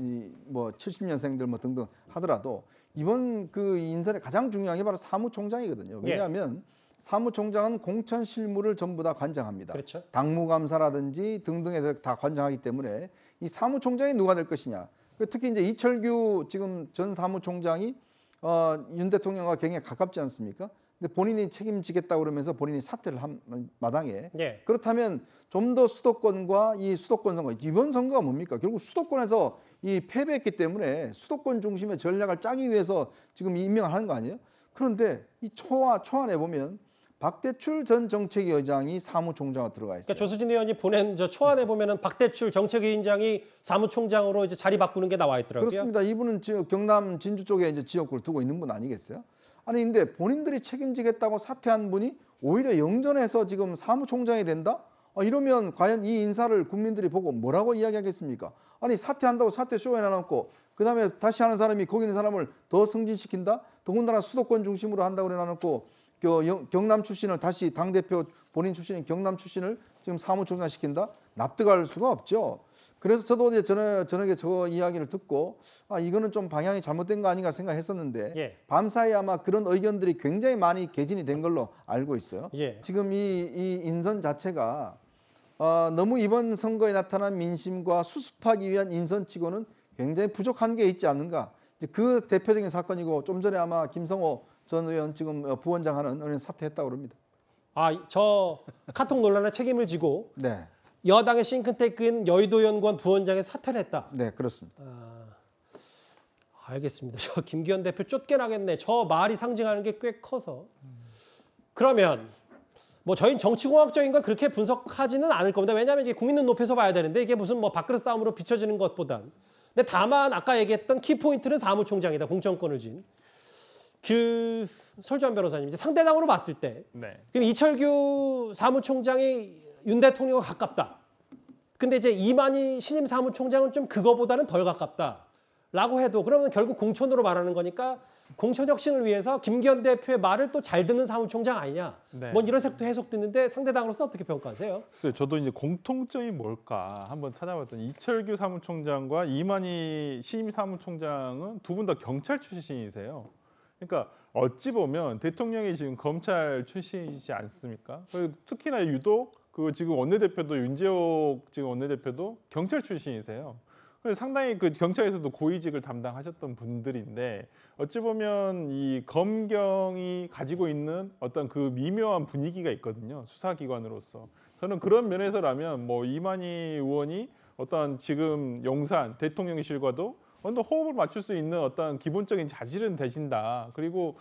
뭐 70년생들 뭐 등등 하더라도 이번 그 인선의 가장 중요한 게 바로 사무총장이거든요. 왜냐하면 사무총장은 공천 실무를 전부 다 관장합니다. 당무감사라든지 등등에 대해서 다 관장하기 때문에 이 사무총장이 누가 될 것이냐. 특히 이제 이철규 지금 전 사무총장이 윤 대통령과 굉장히 가깝지 않습니까? 근데 본인이 책임지겠다고 그러면서 본인이 사퇴를 한 마당에 예. 그렇다면 좀 더 수도권과 이 수도권 선거, 이번 선거가 뭡니까? 결국 수도권에서 이 패배했기 때문에 수도권 중심의 전략을 짜기 위해서 지금 임명을 하는 거 아니에요? 그런데 이 초안에 보면 박대출 전 정책위원장이 사무총장으로 들어가 있어요. 그러니까 조수진 의원이 보낸 저 초안에 보면은 박대출 정책위원장이 사무총장으로 이제 자리 바꾸는 게 나와 있더라고요. 그렇습니다. 이분은 지금 경남 진주 쪽에 이제 지역구를 두고 있는 분 아니겠어요? 아니 근데 본인들이 책임지겠다고 사퇴한 분이 오히려 영전에서 지금 사무총장이 된다? 이러면 과연 이 인사를 국민들이 보고 뭐라고 이야기하겠습니까? 아니 사퇴한다고 사퇴 쇼에 내놓고 그다음에 다시 하는 사람이 거기 있는 사람을 더 승진시킨다? 더군다나 수도권 중심으로 한다고 그래놓고 경남 출신을 다시 당대표 본인 출신인 경남 출신을 지금 사무총장 시킨다? 납득할 수가 없죠. 그래서 저도 어제 저녁에 저 이야기를 듣고 이거는 좀 방향이 잘못된 거 아닌가 생각했었는데 예. 밤사이에 아마 그런 의견들이 굉장히 많이 개진이 된 걸로 알고 있어요. 예. 지금 이 인선 자체가 너무 이번 선거에 나타난 민심과 수습하기 위한 인선치고는 굉장히 부족한 게 있지 않는가. 그 대표적인 사건이고 좀 전에 아마 김성호 전 의원 지금 부원장 하는 사퇴했다고 그럽니다. 저 카톡 논란에 책임을 지고 네. 여당의 싱크탱크인 여의도연구원 부원장이 사퇴를 했다. 네, 그렇습니다. 알겠습니다. 저 김기현 대표 쫓겨나겠네. 저 말이 상징하는 게 꽤 커서. 그러면 뭐 저희는 정치공학적인 걸 그렇게 분석하지는 않을 겁니다. 왜냐하면 이게 국민 눈 높여서 봐야 되는데 이게 무슨 뭐 밥그릇 싸움으로 비춰지는 것보단. 근데 다만 아까 얘기했던 키포인트는 사무총장이다. 공천권을 쥔. 설주환 변호사님 이제 상대당으로 봤을 때 그럼 이철규 사무총장이 윤 대통령과 가깝다. 근데 이제 이만희 신임 사무총장은 좀 그거보다는 덜 가깝다라고 해도 그러면 결국 공천으로 말하는 거니까 공천 혁신을 위해서 김기현 대표의 말을 또 잘 듣는 사무총장 아니냐. 뭐 이런 색도 해석됐는데 상대당으로서 어떻게 평가하세요? 글쎄요, 저도 이제 공통점이 뭘까 한번 찾아봤더니 이철규 사무총장과 이만희 신임 사무총장은 두 분 다 경찰 출신이세요. 그러니까 어찌 보면 대통령이 지금 검찰 출신이지 않습니까? 특히나 유독 그 지금 원내대표도 윤재옥 지금 원내대표도 경찰 출신이세요. 그래서 상당히 그 경찰에서도 고위직을 담당하셨던 분들인데 어찌 보면 이 검경이 가지고 있는 어떤 그 미묘한 분위기가 있거든요. 수사기관으로서. 저는 그런 면에서라면 뭐 이만희 의원이 어떤 지금 용산 대통령실과도 또 호흡을 맞출 수 있는 어떤 기본적인 자질은 되신다. 그리고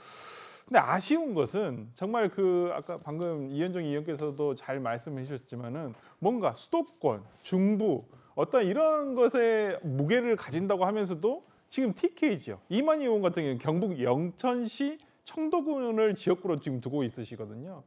근데 아쉬운 것은 정말 그 아까 방금 이현정 의원께서도 잘 말씀해 주셨지만은 뭔가 수도권, 중부 어떤 이런 것에 무게를 가진다고 하면서도 지금 TK지요. 이만희 의원 같은 경우는 경북 영천시 청도군을 지역구로 지금 두고 있으시거든요.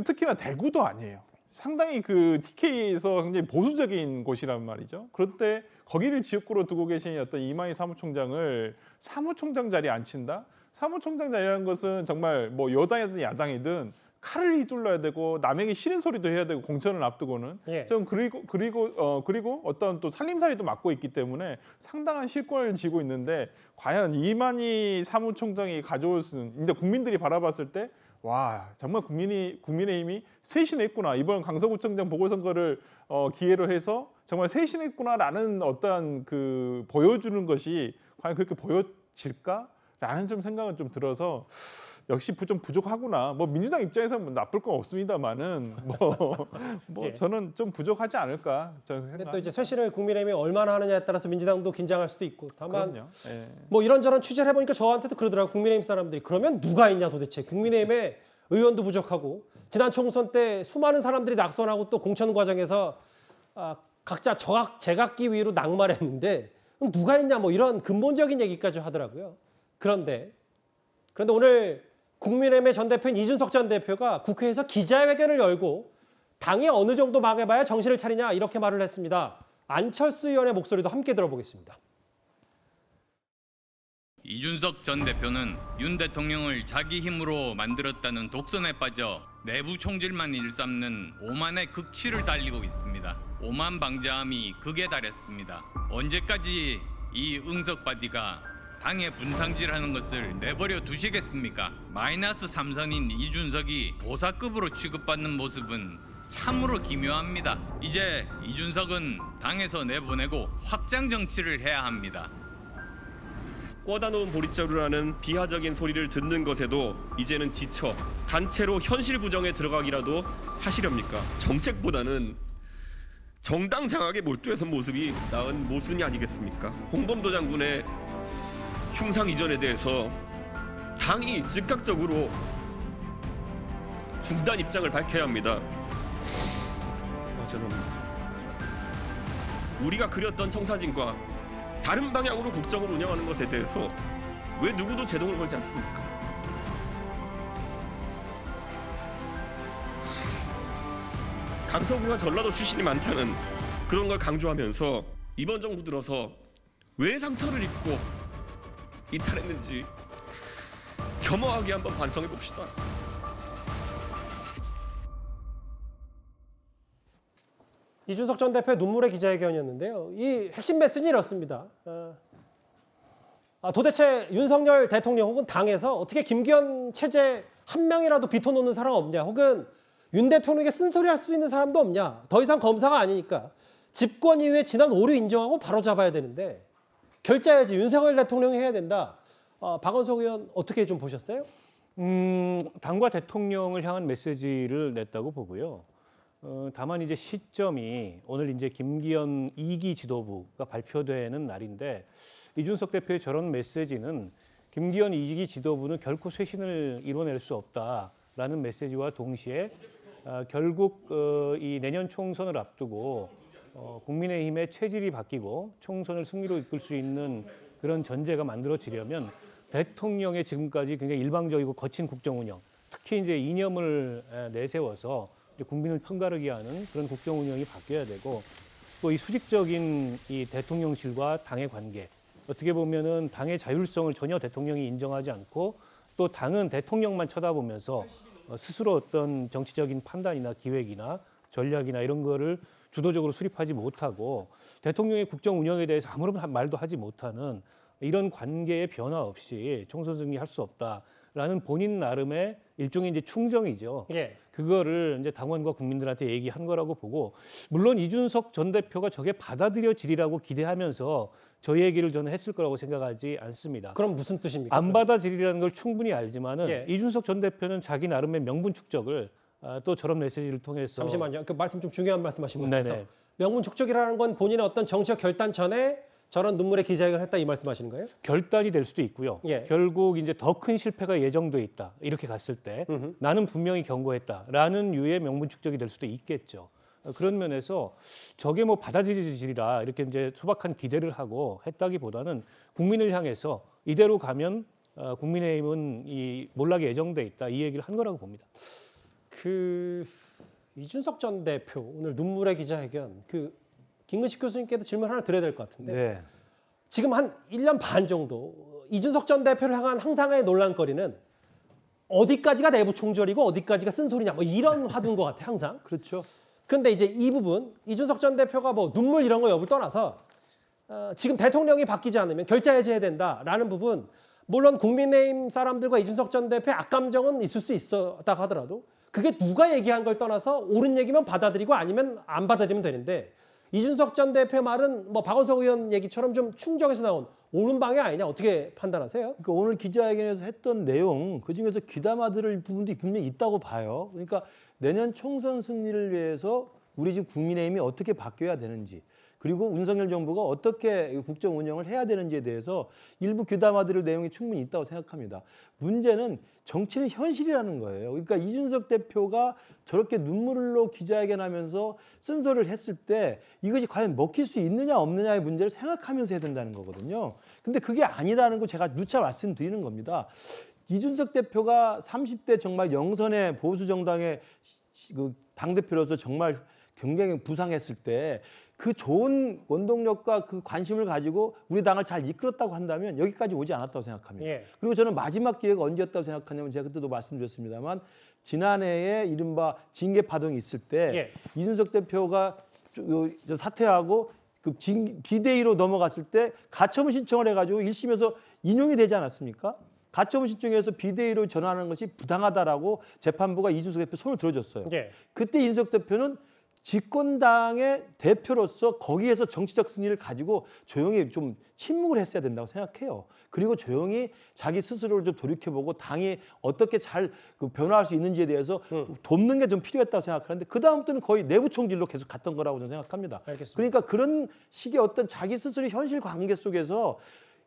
특히나 대구도 아니에요. 상당히 그 TK에서 굉장히 보수적인 곳이란 말이죠. 그런데 거기를 지역구로 두고 계신 어떤 이만희 사무총장을 사무총장 자리에 앉힌다? 사무총장 자리라는 것은 정말 뭐 여당이든 야당이든 칼을 휘둘러야 되고 남에게 싫은 소리도 해야 되고 공천을 앞두고는 좀 그리고 어떤 또 살림살이도 맡고 있기 때문에 상당한 실권을 쥐고 있는데 과연 이만희 사무총장이 가져올 수는 근데 국민들이 바라봤을 때 와 정말 국민의힘이 쇄신했구나 이번 강서구청장 보궐선거를 기회로 해서 정말 쇄신했구나라는 어떤 그 보여주는 것이 과연 그렇게 보여질까라는 좀 생각은 좀 들어서 역시 좀 부족하구나. 뭐 민주당 입장에서는 뭐 나쁠 건 없습니다만은 저는 좀 부족하지 않을까. 근데 또 이제 쇄신을 국민의힘이 얼마나 하느냐에 따라서 민주당도 긴장할 수도 있고. 다만 예. 뭐 이런저런 취재를 해보니까 저한테도 그러더라고요. 국민의힘 사람들이. 그러면 누가 있냐 도대체. 국민의힘에 의원도 부족하고 지난 총선 때 수많은 사람들이 낙선하고 또 공천 과정에서 각자 제각기 위로 낙마했는데 그럼 누가 있냐 뭐 이런 근본적인 얘기까지 하더라고요. 그런데 오늘 국민의힘의 전 대표인 이준석 전 대표가 국회에서 기자회견을 열고 당이 어느 정도 망해봐야 정신을 차리냐 이렇게 말을 했습니다. 안철수 의원의 목소리도 함께 들어보겠습니다. 이준석 전 대표는 윤 대통령을 자기 힘으로 만들었다는 독선에 빠져 내부 총질만 일삼는 오만의 극치를 달리고 있습니다. 오만 방자함이 극에 달했습니다. 언제까지 이 응석바디가 당의 분탕질하는 것을 내버려 두시겠습니까? 마이너스 3선인 이준석이 도사급으로 취급받는 모습은 참으로 기묘합니다. 이제 이준석은 당에서 내보내고 확장 정치를 해야 합니다. 꿔다놓은 보릿자루라는 비하적인 소리를 듣는 것에도 이제는 지쳐 단체로 현실 부정에 들어가기라도 하시렵니까? 정책보다는 정당 장악에 몰두해선 모습이 나은 모순이 아니겠습니까? 홍범도 장군의 흉상 이전에 대해서 당이 즉각적으로 중단 입장을 밝혀야 합니다. 우리가 그렸던 청사진과 다른 방향으로 국정을 운영하는 것에 대해서 왜 누구도 제동을 걸지 않습니까? 강서구가 전라도 출신이 많다는 그런 걸 강조하면서 이번 정부 들어서 왜 상처를 입고 이탈했는지 겸허하게 한번 반성해 봅시다. 이준석 전 대표의 눈물의 기자회견이었는데요. 이 핵심 메시지는 이렇습니다. 도대체 윤석열 대통령 혹은 당에서 어떻게 김기현 체제 한 명이라도 비춰놓는 사람 없냐, 혹은 윤 대통령에게 쓴소리 할 수 있는 사람도 없냐. 더 이상 검사가 아니니까 집권 이후에 지난 오류 인정하고 바로 잡아야 되는데 결자해야지 윤석열 대통령이 해야 된다. 박원석 의원 어떻게 좀 보셨어요? 당과 대통령을 향한 메시지를 냈다고 보고요. 다만 이제 시점이 오늘 이제 김기현 2기 지도부가 발표되는 날인데 이준석 대표의 저런 메시지는 김기현 2기 지도부는 결코 쇄신을 이뤄낼 수 없다라는 메시지와 동시에 결국 이 내년 총선을 앞두고 국민의힘의 체질이 바뀌고 총선을 승리로 이끌 수 있는 그런 전제가 만들어지려면 대통령의 지금까지 굉장히 일방적이고 거친 국정 운영, 특히 이제 이념을 내세워서 국민을 편가르게 하는 그런 국정 운영이 바뀌어야 되고, 또 이 수직적인 이 대통령실과 당의 관계, 어떻게 보면은 당의 자율성을 전혀 대통령이 인정하지 않고 또 당은 대통령만 쳐다보면서 스스로 어떤 정치적인 판단이나 기획이나 전략이나 이런 거를 주도적으로 수립하지 못하고 대통령의 국정 운영에 대해서 아무런 말도 하지 못하는 이런 관계의 변화 없이 총선 승리할 수 없다라는 본인 나름의 일종의 이제 충정이죠. 예. 그거를 이제 당원과 국민들한테 얘기한 거라고 보고, 물론 이준석 전 대표가 저게 받아들여지리라고 기대하면서 저 얘기를 저는 했을 거라고 생각하지 않습니다. 그럼 무슨 뜻입니까? 안 받아들이라는 걸 충분히 알지만은 예. 이준석 전 대표는 자기 나름의 명분 축적을 또 저런 메시지를 통해서 잠시만요. 그 말씀 좀 중요한 말씀하신 것 같아서. 네네. 명분 축적이라는 건 본인의 어떤 정치적 결단 전에 저런 눈물의 기자회견을 했다 이 말씀하시는 거예요? 결단이 될 수도 있고요. 예. 결국 이제 더 큰 실패가 예정돼 있다. 이렇게 갔을 때 나는 분명히 경고했다라는 유의 명분 축적이 될 수도 있겠죠. 그런 면에서 저게 뭐 받아들여지리라 이렇게 이제 소박한 기대를 하고 했다기보다는 국민을 향해서 이대로 가면 국민의힘은 이 몰락에 예정돼 있다 이 얘기를 한 거라고 봅니다. 그 이준석 전 대표 오늘 눈물의 기자회견, 그 김근식 교수님께도 질문 하나 드려야 될 것 같은데 네. 지금 한 1년 반 정도 이준석 전 대표를 향한 항상의 논란거리는 어디까지가 내부 총절이고 어디까지가 쓴소리냐 뭐 이런 화두인 것 같아 항상. 그렇죠. 근데 이제 이 부분 이준석 전 대표가 뭐 눈물 이런 거 여부를 떠나서 지금 대통령이 바뀌지 않으면 결자 해제해야 된다라는 부분, 물론 국민의힘 사람들과 이준석 전 대표의 악감정은 있을 수 있었다고 하더라도 그게 누가 얘기한 걸 떠나서 옳은 얘기면 받아들이고 아니면 안 받아들이면 되는데 이준석 전 대표의 말은 뭐 박원석 의원 얘기처럼 좀 충정에서 나온 옳은 방향 아니냐, 어떻게 판단하세요? 그러니까 오늘 기자회견에서 했던 내용 그중에서 귀담아 들을 부분도 분명히 있다고 봐요. 그러니까 내년 총선 승리를 위해서 우리 집 국민의힘이 어떻게 바뀌어야 되는지, 그리고 윤석열 정부가 어떻게 국정 운영을 해야 되는지에 대해서 일부 귀담아 들을 내용이 충분히 있다고 생각합니다. 문제는 정치는 현실이라는 거예요. 그러니까 이준석 대표가 저렇게 눈물로 기자회견하면서 쓴소리를 했을 때 이것이 과연 먹힐 수 있느냐 없느냐의 문제를 생각하면서 해야 된다는 거거든요. 근데 그게 아니라는 거 제가 누차 말씀드리는 겁니다. 이준석 대표가 30대 정말 영선의 보수 정당의 그 당대표로서 정말 굉장히 부상했을 때 그 좋은 원동력과 그 관심을 가지고 우리 당을 잘 이끌었다고 한다면 여기까지 오지 않았다고 생각합니다. 예. 그리고 저는 마지막 기회가 언제였다고 생각하냐면 제가 그때도 말씀드렸습니다만 지난해에 이른바 징계 파동이 있을 때 이준석 대표가 사퇴하고 그 비대위로 넘어갔을 때 가처분 신청을 해가지고 1심에서 인용이 되지 않았습니까? 가처분 신청에서 비대위로 전환하는 것이 부당하다라고 재판부가 이준석 대표 손을 들어줬어요. 예. 그때 이준석 대표는 집권당의 대표로서 거기에서 정치적 승리를 가지고 조용히 좀 침묵을 했어야 된다고 생각해요. 그리고 조용히 자기 스스로를 좀 돌이켜보고 당이 어떻게 잘 변화할 수 있는지에 대해서 돕는 게 좀 필요했다고 생각하는데 그 다음부터는 거의 내부 총질로 계속 갔던 거라고 저는 생각합니다. 알겠습니다. 그러니까 그런 식의 어떤 자기 스스로의 현실 관계 속에서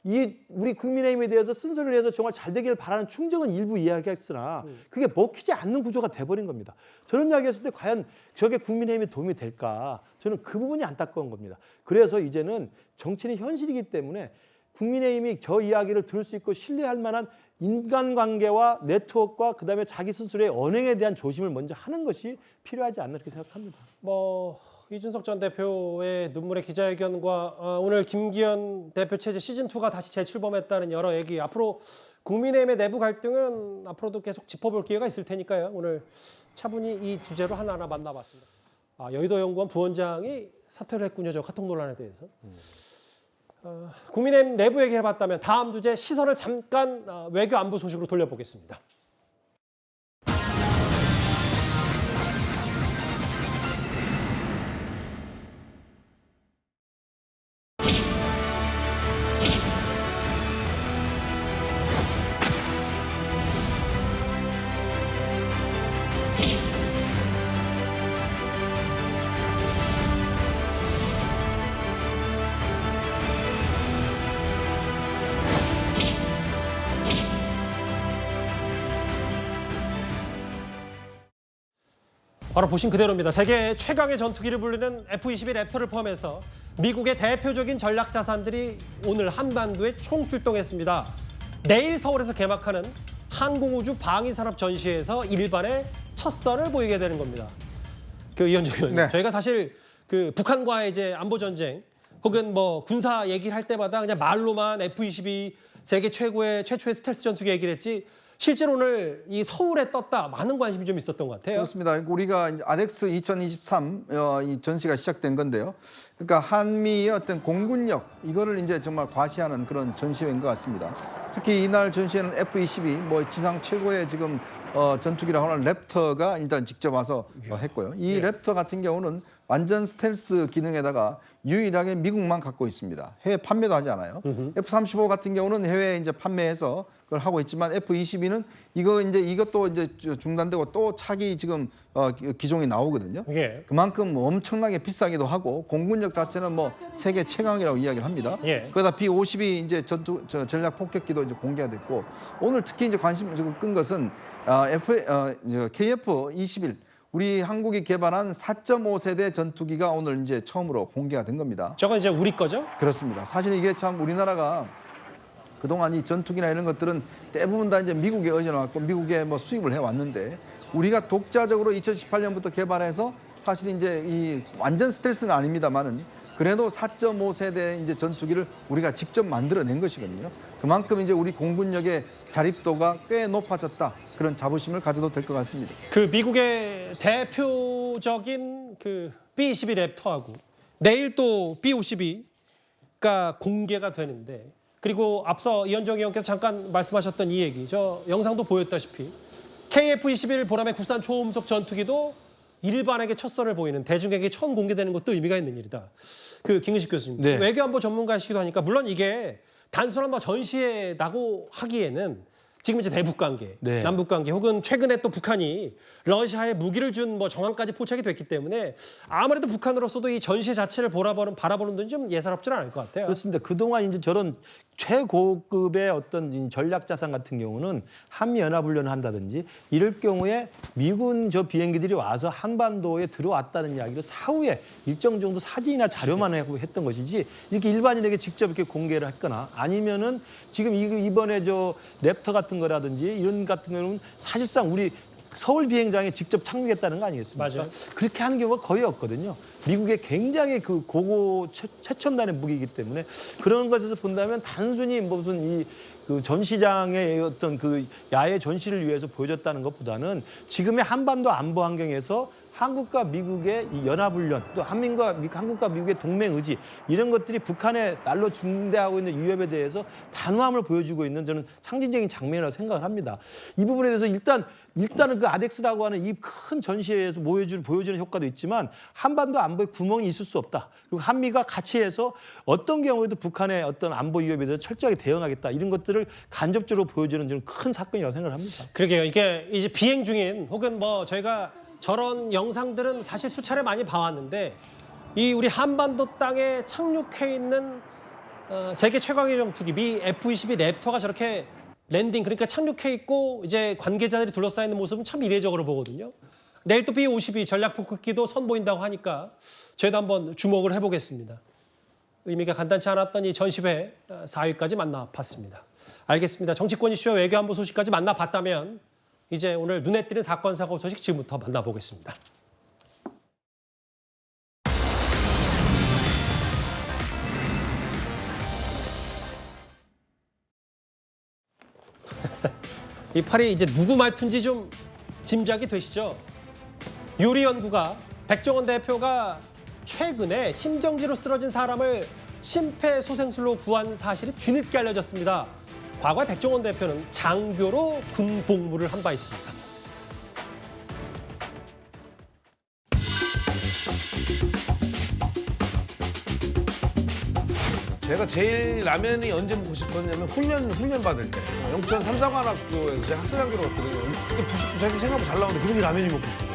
이 우리 국민의힘에 대해서 쓴소리를 해서 정말 잘 되기를 바라는 충정은 일부 이야기했으나 그게 먹히지 않는 구조가 돼버린 겁니다. 저런 이야기했을 때 과연 저게 국민의힘에 도움이 될까? 저는 그 부분이 안타까운 겁니다. 그래서 이제는 정치는 현실이기 때문에 국민의힘이 저 이야기를 들을 수 있고 신뢰할 만한 인간관계와 네트워크와 그다음에 자기 스스로의 언행에 대한 조심을 먼저 하는 것이 필요하지 않나 이렇게 생각합니다. 이준석 전 대표의 눈물의 기자회견과 오늘 김기현 대표 체제 시즌2가 다시 재출범했다는 여러 얘기, 앞으로 국민의힘의 내부 갈등은 앞으로도 계속 짚어볼 기회가 있을 테니까요. 오늘 차분히 이 주제로 하나하나 만나봤습니다. 여의도연구원 부원장이 사퇴를 했군요. 저 카톡 논란에 대해서. 국민의힘 내부 얘기해봤다면 다음 주제 시선을 잠깐 외교 안보 소식으로 돌려보겠습니다. 바로 보신 그대로입니다. 세계 최강의 전투기를 불리는 F-22 랩터를 포함해서 미국의 대표적인 전략 자산들이 오늘 한반도에 총출동했습니다. 내일 서울에서 개막하는 항공우주 방위산업 전시회에서 일반의 첫 선을 보이게 되는 겁니다. 이현정 의원님, 네. 저희가 사실 북한과의 이제 안보 전쟁 혹은 군사 얘기를 할 때마다 그냥 말로만 F-22 세계 최초의 스텔스 전투기 얘기를 했지. 실제로 오늘 이 서울에 떴다 많은 관심이 좀 있었던 것 같아요. 그렇습니다. 우리가 이제 아덱스 2023 이 전시가 시작된 건데요. 그러니까 한미의 어떤 공군력 이거를 이제 정말 과시하는 그런 전시회인 것 같습니다. 특히 이날 전시회는 F-22 지상 최고의 지금 전투기라고 하는 랩터가 일단 직접 와서 했고요. 이 랩터 같은 경우는 완전 스텔스 기능에다가 유일하게 미국만 갖고 있습니다. 해외 판매도 하지 않아요. F-35 같은 경우는 해외에 이제 판매해서 그걸 하고 있지만 F-22는 이것도 이제 중단되고 또 차기 지금 기종이 나오거든요. 그만큼 엄청나게 비싸기도 하고 공군력 자체는 세계 최강이라고 이야기를 합니다. 그러다 B-52 이제 전략 폭격기도 이제 공개가 됐고 오늘 특히 이제 관심 끈 것은 KF-21 우리 한국이 개발한 4.5세대 전투기가 오늘 이제 처음으로 공개가 된 겁니다. 저건 이제 우리 거죠? 그렇습니다. 사실 이게 참 우리나라가 그동안 이 전투기나 이런 것들은 대부분 다 이제 미국에 의존해왔고 미국에 수입을 해왔는데 우리가 독자적으로 2018년부터 개발해서 사실 이제 이 완전 스텔스는 아닙니다만은 그래도 4.5세대 이제 전투기를 우리가 직접 만들어낸 것이거든요. 그만큼 이제 우리 공군력의 자립도가 꽤 높아졌다. 그런 자부심을 가져도 될 것 같습니다. 미국의 대표적인 B-22 랩터하고 내일 또 B-52가 공개가 되는데 그리고 앞서 이현정 의원께서 잠깐 말씀하셨던 이 얘기, 저 영상도 보였다시피 KF-21 보람의 국산 초음속 전투기도 일반에게 첫 선을 보이는 대중에게 처음 공개되는 것도 의미가 있는 일이다. 김근식 교수님, 네. 외교안보 전문가이시기도 하니까 물론 이게 단순한 전시회라고 하기에는 지금 이제 대북 관계, 네. 남북 관계 혹은 최근에 또 북한이 러시아에 무기를 준 정황까지 포착이 됐기 때문에 아무래도 북한으로서도 이 전시회 자체를 바라보는 데 좀 예사롭지는 않을 것 같아요. 그렇습니다. 그동안 이제 저런 최고급의 어떤 전략 자산 같은 경우는 한미 연합훈련을 한다든지 이럴 경우에 미군 비행기들이 와서 한반도에 들어왔다는 이야기를 사후에 일정 정도 사진이나 자료만 했던 것이지 이렇게 일반인에게 직접 이렇게 공개를 했거나 아니면은 지금 이번에 랩터 같은 거라든지 이런 같은 경우는 사실상 우리 서울 비행장에 직접 착륙했다는 거 아니겠습니까? 맞아요. 그렇게 하는 경우가 거의 없거든요. 미국의 굉장히 고고 최첨단의 무기이기 때문에 그런 것에서 본다면 단순히 무슨 전시장의 어떤 야외 전시를 위해서 보여줬다는 것보다는 지금의 한반도 안보 환경에서 한국과 미국의 이 연합훈련, 또 한국과 미국의 동맹 의지 이런 것들이 북한에 날로 중대하고 있는 위협에 대해서 단호함을 보여주고 있는 저는 상징적인 장면이라고 생각을 합니다. 이 부분에 대해서 일단은 그 아덱스라고 하는 이 큰 전시회에서 보여주는 효과도 있지만 한반도 안보에 구멍이 있을 수 없다. 그리고 한미가 같이 해서 어떤 경우에도 북한의 어떤 안보 위협에 대해서 철저하게 대응하겠다. 이런 것들을 간접적으로 보여주는 저는 큰 사건이라고 생각을 합니다. 그러게요. 이게 이제 비행 중인 혹은 뭐 저희가 저런 영상들은 사실 수차례 많이 봐왔는데 이 우리 한반도 땅에 착륙해 있는 세계 최강의 전투기 미 F-22 랩터가 저렇게 랜딩 그러니까 착륙해 있고 이제 관계자들이 둘러싸여 있는 모습은 참 이례적으로 보거든요. 내일 또 B-52 전략폭격기도 선보인다고 하니까 저희도 한번 주목을 해보겠습니다. 의미가 간단치 않았던 이 전시회 4위까지 만나봤습니다. 알겠습니다. 정치권 이슈와 외교안보 소식까지 만나봤다면 이제 오늘 눈에 띄는 사건, 사고 소식 지금부터 만나보겠습니다. 이 팔이 이제 누구 말투인지 좀 짐작이 되시죠? 요리연구가 백종원 대표가 최근에 심정지로 쓰러진 사람을 심폐소생술로 구한 사실이 뒤늦게 알려졌습니다. 과거에 백종원 대표는 장교로 군 복무를 한 바 있습니다. 제가 제일 라면이 언제 먹고 싶었냐면 훈련 받을 때 영천 삼사관학교에서 제가 학생장교로 갔거든요. 그때 부식도 생각보다 잘 나오는데 그분이 라면이 먹고 싶어요.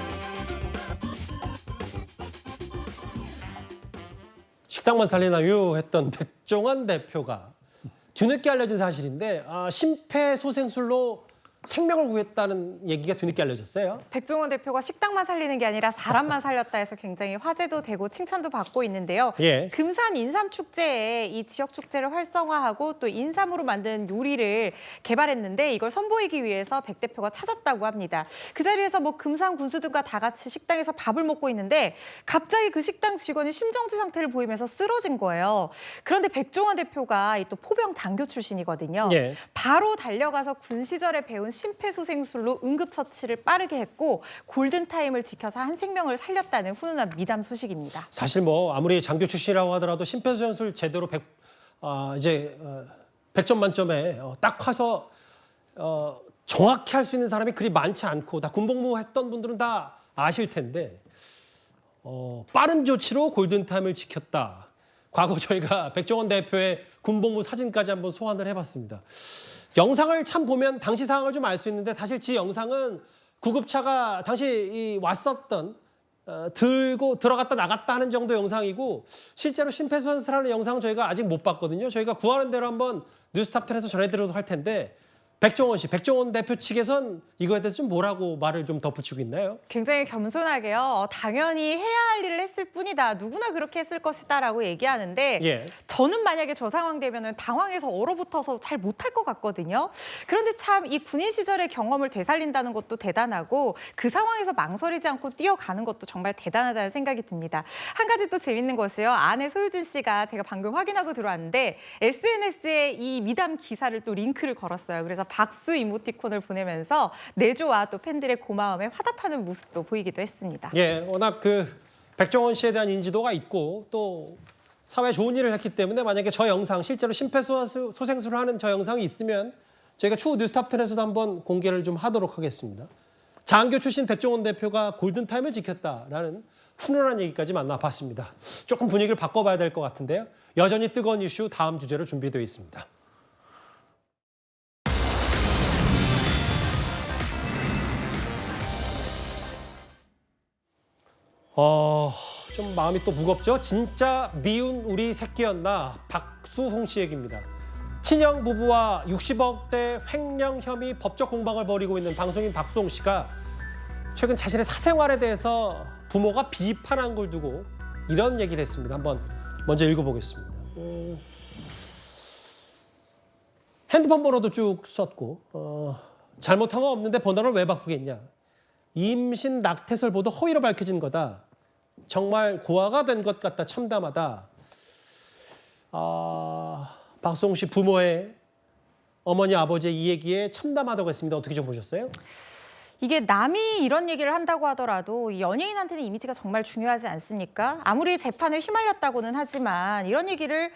식당만 살리나요? 했던 백종원 대표가 뒤늦게 알려진 사실인데 심폐소생술로 생명을 구했다는 얘기가 뒤늦게 알려졌어요. 백종원 대표가 식당만 살리는 게 아니라 사람만 살렸다 해서 굉장히 화제도 되고 칭찬도 받고 있는데요. 예. 금산 인삼축제에 이 지역 축제를 활성화하고 또 인삼으로 만든 요리를 개발했는데 이걸 선보이기 위해서 백 대표가 찾았다고 합니다. 그 자리에서 뭐 금산 군수들과 다 같이 식당에서 밥을 먹고 있는데 갑자기 그 식당 직원이 심정지 상태를 보이면서 쓰러진 거예요. 그런데 백종원 대표가 또 포병 장교 출신이거든요. 예. 바로 달려가서 군 시절에 배운 심폐소생술로 응급처치를 빠르게 했고 골든타임을 지켜서 한 생명을 살렸다는 훈훈한 미담 소식입니다. 사실 뭐 아무리 장교 출신이라고 하더라도 심폐소생술 제대로 100점 만점에 딱 와서 정확히 할 수 있는 사람이 그리 많지 않고 다 군복무했던 분들은 다 아실 텐데 빠른 조치로 골든타임을 지켰다. 과거 저희가 백종원 대표의 군복무 사진까지 한번 소환을 해봤습니다. 영상을 참 보면 당시 상황을 좀 알 수 있는데 사실 지 영상은 구급차가 당시 왔었던 들고 들어갔다 나갔다 하는 정도 영상이고 실제로 심폐소생술하는 영상은 저희가 아직 못 봤거든요. 저희가 구하는 대로 한번 뉴스탑10에서 전해드려도 할 텐데 백종원 대표 측에선 이거에 대해서 좀 뭐라고 말을 좀 덧붙이고 있나요? 굉장히 겸손하게요. 당연히 해야 할 일을 했을 뿐이다. 누구나 그렇게 했을 것이다라고 얘기하는데 예. 저는 만약에 저 상황 되면은 당황해서 얼어붙어서 잘 못할 것 같거든요. 그런데 참 이 군인 시절의 경험을 되살린다는 것도 대단하고 그 상황에서 망설이지 않고 뛰어가는 것도 정말 대단하다는 생각이 듭니다. 한 가지 또 재밌는 것이요. 아내 소유진 씨가 제가 방금 확인하고 들어왔는데 SNS에 이 미담 기사를 또 링크를 걸었어요. 그래서 박수 이모티콘을 보내면서 내조와 또 팬들의 고마움에 화답하는 모습도 보이기도 했습니다. 예, 워낙 그 백종원 씨에 대한 인지도가 있고 또 사회에 좋은 일을 했기 때문에 만약에 저 영상 실제로 심폐소생술을 하는 저 영상이 있으면 저희가 추후 뉴스탑10에서도 한번 공개를 좀 하도록 하겠습니다. 장교 출신 백종원 대표가 골든타임을 지켰다라는 훈훈한 얘기까지 만나봤습니다. 조금 분위기를 바꿔봐야 될 것 같은데요. 여전히 뜨거운 이슈 다음 주제로 준비되어 있습니다. 좀 마음이 또 무겁죠? 진짜 미운 우리 새끼였나? 박수홍 씨 얘기입니다. 친형 부부와 60억대 횡령 혐의 법적 공방을 벌이고 있는 방송인 박수홍 씨가 최근 자신의 사생활에 대해서 부모가 비판한 걸 두고 이런 얘기를 했습니다. 한번 먼저 읽어보겠습니다. 핸드폰 번호도 쭉 썼고 잘못한 거 없는데 번호를 왜 바꾸겠냐. 임신 낙태설 보도 허위로 밝혀진 거다. 정말 고아가 된 것 같다. 참담하다. 박수홍 씨 부모의 어머니 아버지의 이 얘기에 참담하다고 했습니다. 어떻게 좀 보셨어요? 이게 남이 이런 얘기를 한다고 하더라도 이 연예인한테는 이미지가 정말 중요하지 않습니까? 아무리 재판에 휘말렸다고는 하지만 이런 얘기를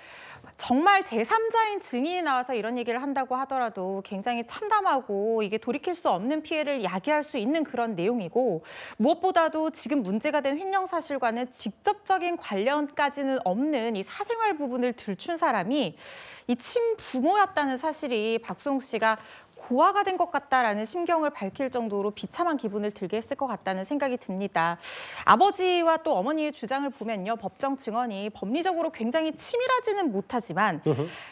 정말 제3자인 증인이 나와서 이런 얘기를 한다고 하더라도 굉장히 참담하고 이게 돌이킬 수 없는 피해를 야기할 수 있는 그런 내용이고, 무엇보다도 지금 문제가 된 횡령 사실과는 직접적인 관련까지는 없는 이 사생활 부분을 들춘 사람이 이 친부모였다는 사실이 박수홍 씨가 고아가 된 것 같다라는 심경을 밝힐 정도로 비참한 기분을 들게 했을 것 같다는 생각이 듭니다. 아버지와 또 어머니의 주장을 보면요, 법정 증언이 법리적으로 굉장히 치밀하지는 못하지만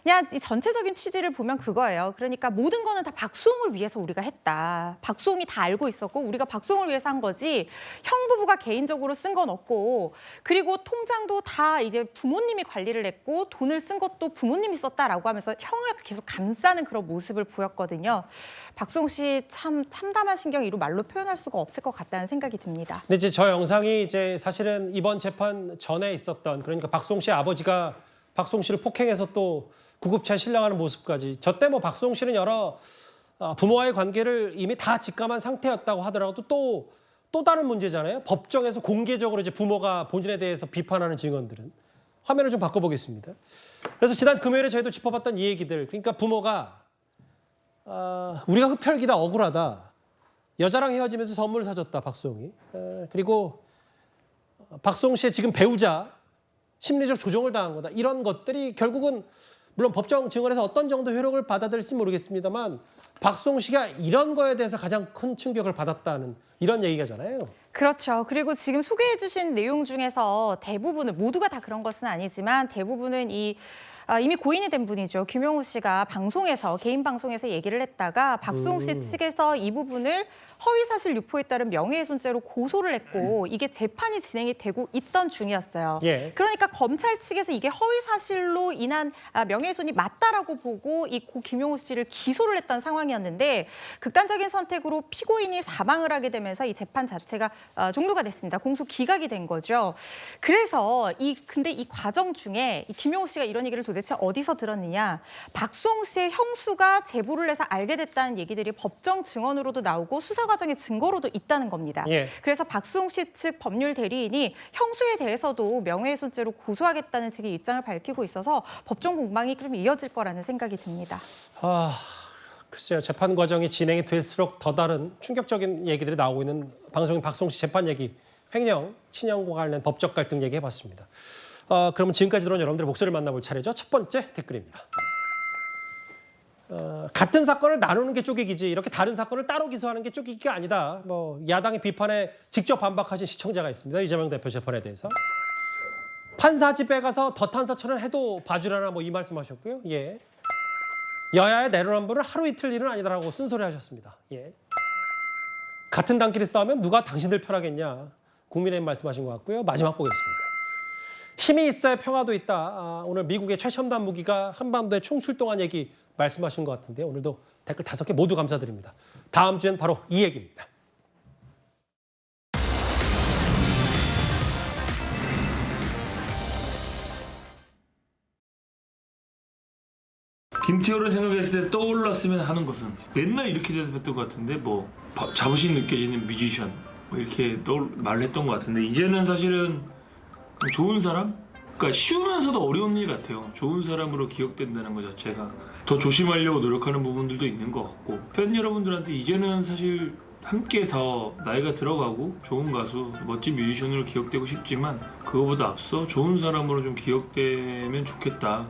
그냥 이 전체적인 취지를 보면 그거예요. 그러니까 모든 거는 다 박수홍을 위해서 우리가 했다. 박수홍이 다 알고 있었고 우리가 박수홍을 위해서 한 거지 형 부부가 개인적으로 쓴 건 없고, 그리고 통장도 다 이제 부모님이 관리를 했고 돈을 쓴 것도 부모님이 썼다라고 하면서 형을 계속 감싸는 그런 모습을 보였거든요. 박수홍 씨 참 참담한 심경 이루 말로 표현할 수가 없을 것 같다는 생각이 듭니다. 근데 이제 저 영상이 이제 사실은 이번 재판 전에 있었던, 그러니까 박수홍 씨 아버지가 박수홍 씨를 폭행해서 또 구급차에 실려가는 모습까지, 저때 뭐 박수홍 씨는 여러 부모와의 관계를 이미 다 직감한 상태였다고 하더라도 또 다른 문제잖아요. 법정에서 공개적으로 이제 부모가 본인에 대해서 비판하는 증언들은. 화면을 좀 바꿔보겠습니다. 그래서 지난 금요일에 저희도 짚어봤던 이 얘기들, 그러니까 부모가 우리가 흡혈귀다, 억울하다, 여자랑 헤어지면서 선물을 사줬다 박수홍이, 그리고 박수홍 씨의 지금 배우자 심리적 조종을 당한 거다, 이런 것들이 결국은 물론 법정 증언에서 어떤 정도 효력을 받아들일지 모르겠습니다만 박수홍 씨가 이런 거에 대해서 가장 큰 충격을 받았다는 이런 얘기가잖아요. 그렇죠. 그리고 지금 소개해 주신 내용 중에서 대부분은, 모두가 다 그런 것은 아니지만 대부분은 이미 고인이 된 분이죠. 김용우 씨가 방송에서, 개인 방송에서 얘기를 했다가 박수홍 씨 측에서 이 부분을 허위사실 유포에 따른 명예훼손죄로 고소를 했고 이게 재판이 진행이 되고 있던 중이었어요. 예. 그러니까 검찰 측에서 이게 허위사실로 인한 명예훼손이 맞다라고 보고 이 고 김용우 씨를 기소를 했던 상황이었는데 극단적인 선택으로 피고인이 사망을 하게 되면서 이 재판 자체가 종료가 됐습니다. 공소 기각이 된 거죠. 그래서 근데 이 과정 중에 이 김용우 씨가 이런 얘기를 도대체 어디서 들었느냐? 박수홍 씨의 형수가 제보를 해서 알게 됐다는 얘기들이 법정 증언으로도 나오고 수사 과정의 증거로도 있다는 겁니다. 예. 그래서 박수홍 씨 측 법률 대리인이 형수에 대해서도 명예훼손죄로 고소하겠다는 측의 입장을 밝히고 있어서 법정 공방이 좀 이어질 거라는 생각이 듭니다. 글쎄요. 재판 과정이 진행이 될수록 더 다른 충격적인 얘기들이 나오고 있는 방송인 박수홍 씨 재판 얘기, 횡령, 친형과 관련 법적 갈등 얘기해봤습니다. 그러면 지금까지 들어온 여러분들의 목소리를 만나볼 차례죠. 첫 번째 댓글입니다. 같은 사건을 나누는 게 쪼개기지 이렇게 다른 사건을 따로 기소하는 게 쪼개기가 아니다. 뭐 야당의 비판에 직접 반박하신 시청자가 있습니다. 이재명 대표 재판에 대해서. 판사 집에 가서 덧한서처럼 해도 봐주려나 뭐 이 말씀하셨고요. 예. 여야의 내로남불은 하루 이틀 일은 아니다라고 쓴소리 하셨습니다. 예. 같은 당끼리 싸우면 누가 당신들 편하겠냐. 국민의힘 말씀하신 것 같고요. 마지막 보겠습니다. 힘이 있어야 평화도 있다. 오늘 미국의 최첨단 무기가 한반도에 총출동한 얘기 말씀하신 것 같은데 오늘도 댓글 5개 모두 감사드립니다. 다음 주엔 바로 이 얘기입니다. 김태호를 생각했을 때 떠올랐으면 하는 것은 맨날 이렇게 대답했던 것 같은데 뭐 자부심 느껴지는 뮤지션 뭐 이렇게 말을 했던 것 같은데 이제는 사실은 좋은 사람? 그러니까 쉬우면서도 어려운 일 같아요. 좋은 사람으로 기억된다는 것 자체가 더 조심하려고 노력하는 부분들도 있는 것 같고 팬 여러분들한테 이제는 사실 함께 더 나이가 들어가고 좋은 가수, 멋진 뮤지션으로 기억되고 싶지만 그거보다 앞서 좋은 사람으로 좀 기억되면 좋겠다.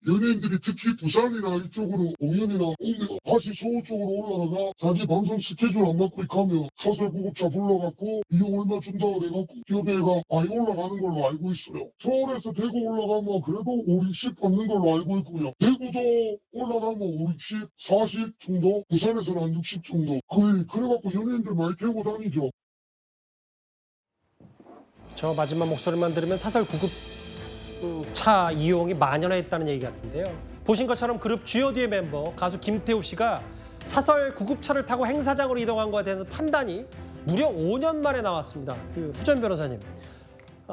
연예인들이 특히 부산이나 이쪽으로 공연이나 오면 다시 서울 쪽으로 올라가가 자기 방송 스케줄 안 맞고 가면 사설 구급차 불러갖고 비용 얼마 준다고 해갖고 기업에가 많이 올라가는 걸로 알고 있어요. 서울에서 대구 올라가면 그래도 5, 60 받는 걸로 알고 있고요. 대구도 올라가면 5, 60, 40 정도, 부산에서는 한 60 정도. 그래갖고 연예인들 많이 태우고 다니죠. 저 마지막 목소리만 들으면 사설 구급차 이용이 만연했다는 얘기 같은데요. 보신 것처럼 그룹 G.O.D의 멤버 가수 김태우 씨가 사설 구급차를 타고 행사장으로 이동한 것에 대한 판단이 무려 5년 만에 나왔습니다. 그 후전 변호사님.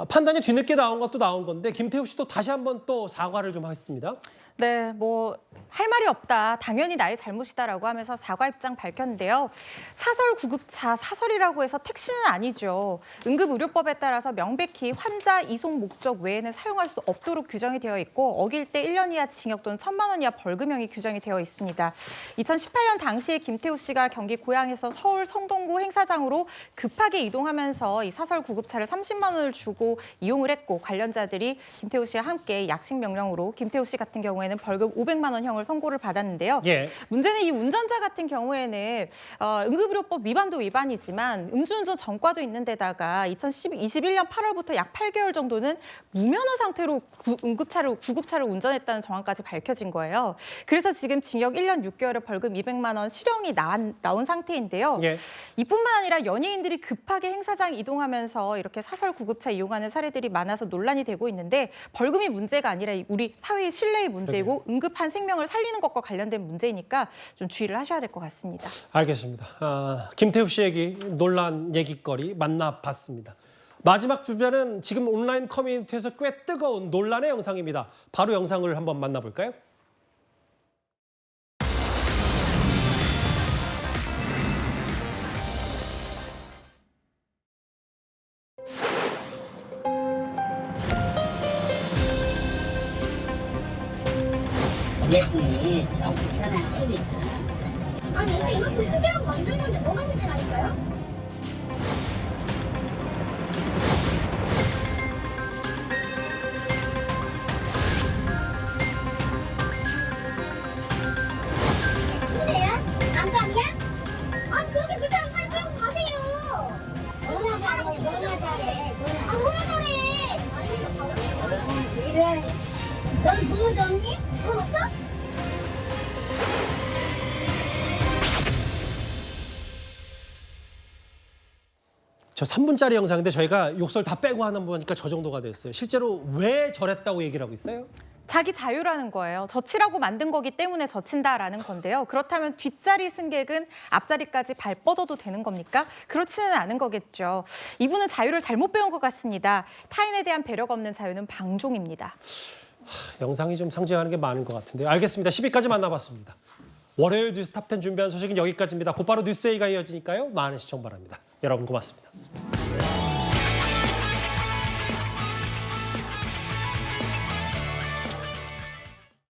판단이 뒤늦게 나온 것도 나온 건데 김태우 씨도 다시 한번 또 사과를 좀 했습니다. 네, 뭐 할 말이 없다. 당연히 나의 잘못이다라고 하면서 사과 입장 밝혔는데요. 사설 구급차, 사설이라고 해서 택시는 아니죠. 응급의료법에 따라서 명백히 환자 이송 목적 외에는 사용할 수 없도록 규정이 되어 있고 어길 때 1년 이하 징역 또는 1,000만 원 이하 벌금형이 규정이 되어 있습니다. 2018년 당시에 김태우 씨가 경기 고양에서 서울 성동구 행사장으로 급하게 이동하면서 이 사설 구급차를 30만 원을 주고 이용을 했고 관련자들이 김태우 씨와 함께 약식 명령으로 김태우 씨 같은 경우에는 벌금 500만 원 형을 선고를 받았는데요. 예. 문제는 이 운전자 같은 경우에는 응급의료법 위반도 위반이지만 음주운전 전과도 있는 데다가 2021년 8월부터 약 8개월 정도는 무면허 상태로 구급차를 운전했다는 정황까지 밝혀진 거예요. 그래서 지금 징역 1년 6개월에 벌금 200만 원 실형이 나온 상태인데요. 예. 이뿐만 아니라 연예인들이 급하게 행사장 이동하면서 이렇게 사설 구급차 이용하는 사례들이 많아서 논란이 되고 있는데 벌금이 문제가 아니라 우리 사회의 신뢰의 문제이고 응급한 생명을 살리는 것과 관련된 문제이니까 좀 주의를 하셔야 될 것 같습니다. 알겠습니다. 김태우 씨 얘기, 논란 얘기거리 만나봤습니다. 마지막 주제는 지금 온라인 커뮤니티에서 꽤 뜨거운 논란의 영상입니다. 바로 영상을 한번 만나볼까요? 예쁜이 조금 불편한 식이 있다. 아니 근데 이만큼 크게라고 만든 건데 뭐가 문제 아닐까요? 침대야? 안방이야? 아니 그렇게 불편하면 살 빼고 가세요. 너나 잘하고 너나 잘해. 아 뭐나 잘해. 아니 이래. 넌 부모도 없니? 돈 없어? 저 3분짜리 영상인데 저희가 욕설 다 빼고 하는 거니까 저 정도가 됐어요. 실제로 왜 저랬다고 얘기를 하고 있어요? 자기 자유라는 거예요. 젖히라고 만든 거기 때문에 젖힌다라는 건데요. 그렇다면 뒷자리 승객은 앞자리까지 발 뻗어도 되는 겁니까? 그렇지는 않은 거겠죠. 이분은 자유를 잘못 배운 것 같습니다. 타인에 대한 배려가 없는 자유는 방종입니다. 영상이 좀 상징하는 게 많은 것 같은데요. 알겠습니다. 10위까지 만나봤습니다. 월요일 뉴스 탑10 준비한 소식은 여기까지입니다. 곧바로 뉴스웨이가 이어지니까요. 많은 시청 바랍니다. 여러분 고맙습니다.